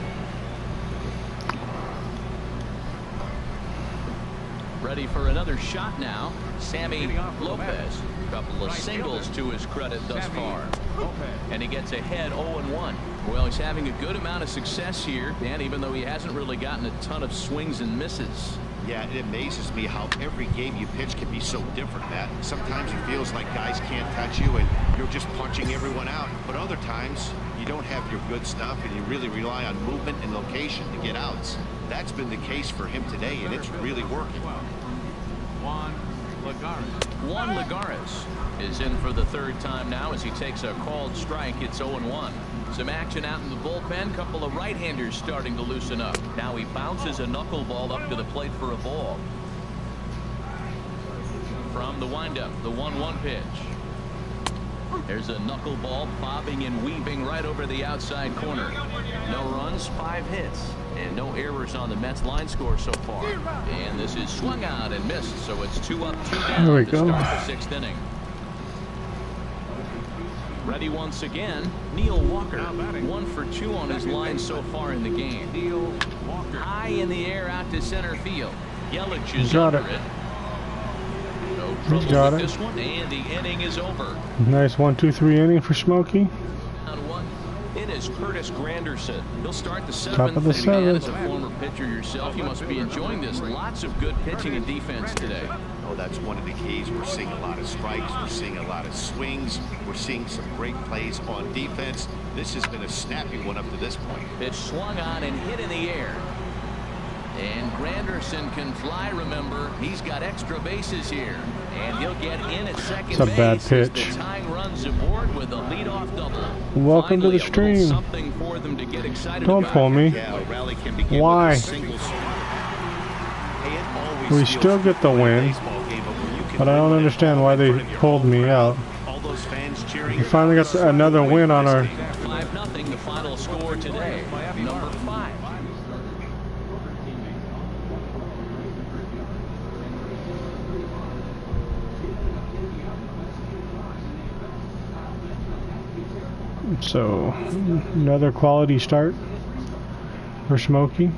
Speaker 2: Ready for another shot now, Sammy Lopez. Couple of singles to his credit thus far. And he gets ahead 0-1. Well, he's having a good amount of success here, Dan, even though he hasn't really gotten a ton of swings and misses.
Speaker 4: Yeah, it amazes me how every game you pitch can be so different, Matt. Sometimes it feels like guys can't touch you and you're just punching everyone out. But other times, you don't have your good stuff and you really rely on movement and location to get outs. That's been the case for him today, and it's really working.
Speaker 6: Juan
Speaker 2: Lagares is in for the 3rd time now as he takes a called strike. It's 0-1. Some action out in the bullpen. Couple of right-handers starting to loosen up. Now he bounces a knuckleball up to the plate for a ball. From the windup, the 1-1 pitch. There's a knuckleball bobbing and weaving right over the outside corner. No runs, 5 hits, and no errors on the Mets line score so far. And this is swung out and missed, so it's 2 up, 2 down
Speaker 1: There we
Speaker 2: to
Speaker 1: go.
Speaker 2: start the 6th inning. Ready once again, Nitewlker. 1 for 2 on his line so far in the game.
Speaker 6: Nitewlker.
Speaker 2: High in the air out to center field. Yelich is
Speaker 1: Got
Speaker 2: under
Speaker 1: it.
Speaker 2: it. No trouble
Speaker 1: Got
Speaker 2: with
Speaker 1: it.
Speaker 2: this one, and the inning is over.
Speaker 1: Nice 1-2-3 inning for Smoky.
Speaker 2: On 1, it is Curtis Granderson. He'll start the 7th.
Speaker 1: Top of the
Speaker 2: And man,
Speaker 1: 7th.
Speaker 2: as a former pitcher yourself, you must be enjoying this. Lots of good pitching and defense today.
Speaker 4: Oh, that's one of the keys. We're seeing a lot of strikes. We're seeing a lot of swings. We're seeing some great plays on defense. This has been a snappy one up to this point.
Speaker 2: Pitch swung on and hit in the air. And Granderson can fly, remember. He's got extra bases here. And he'll get in at second
Speaker 1: It's a
Speaker 2: base
Speaker 1: bad
Speaker 2: as
Speaker 1: pitch.
Speaker 2: the tying runs aboard with a leadoff double.
Speaker 1: Welcome to
Speaker 2: Finally,
Speaker 1: the
Speaker 2: a little
Speaker 1: stream.
Speaker 2: Something for them to get excited
Speaker 1: Don't
Speaker 2: about.
Speaker 1: pull me.
Speaker 4: Yeah, a rally can begin
Speaker 1: Why?
Speaker 4: with a single swing. Hey, it always
Speaker 1: We
Speaker 4: feels
Speaker 1: still get the
Speaker 4: good in a
Speaker 1: win,
Speaker 4: baseball game, when you can
Speaker 1: but I don't
Speaker 4: win
Speaker 1: understand why
Speaker 4: in
Speaker 1: they
Speaker 4: front of your
Speaker 1: pulled
Speaker 4: home
Speaker 1: me
Speaker 4: crowd,
Speaker 1: out.
Speaker 4: all those fans cheering.
Speaker 1: We finally got another win on our.
Speaker 2: 5-0, the final score today. Number 5.
Speaker 1: So another quality start for Smoky.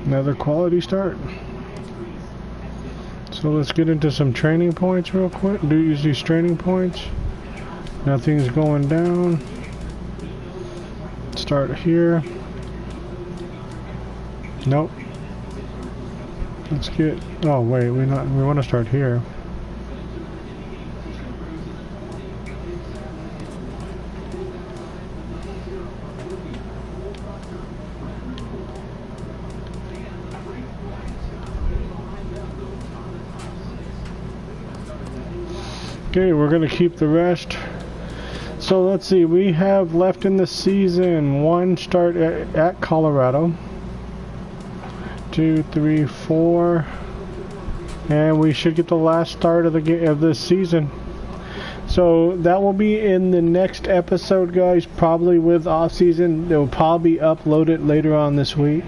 Speaker 1: Another quality start. So let's get into some training points real quick. Do use these training points. Nothing's going down. Start here. Nope. Let's get. Oh wait, we want to start here. Okay, we're gonna keep the rest. So let's see, we have left in the season 1 start at Colorado. 2, 3, 4, and we should get the last start of the season. So that will be in the next episode, guys. Probably with off season, it will probably be uploaded later on this week.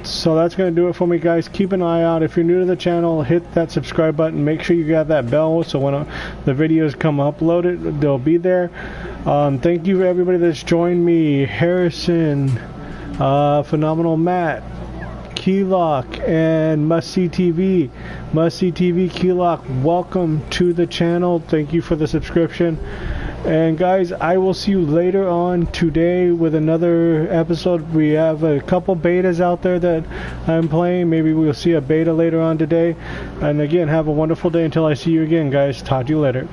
Speaker 1: So that's going to do it for me, guys. Keep an eye out. If you're new to the channel, hit that subscribe button. Make sure you got that bell so when the videos come uploaded, they'll be there. Thank you for everybody that's joined me. Harrison, Phenomenal Matt, Keylock, and Must See TV. Must See TV, Keylock, welcome to the channel. Thank you for the subscription. And guys, I will see you later on today with another episode. We have a couple betas out there that I'm playing. Maybe we'll see a beta later on today. And again, have a wonderful day until I see you again, guys. Talk to you later.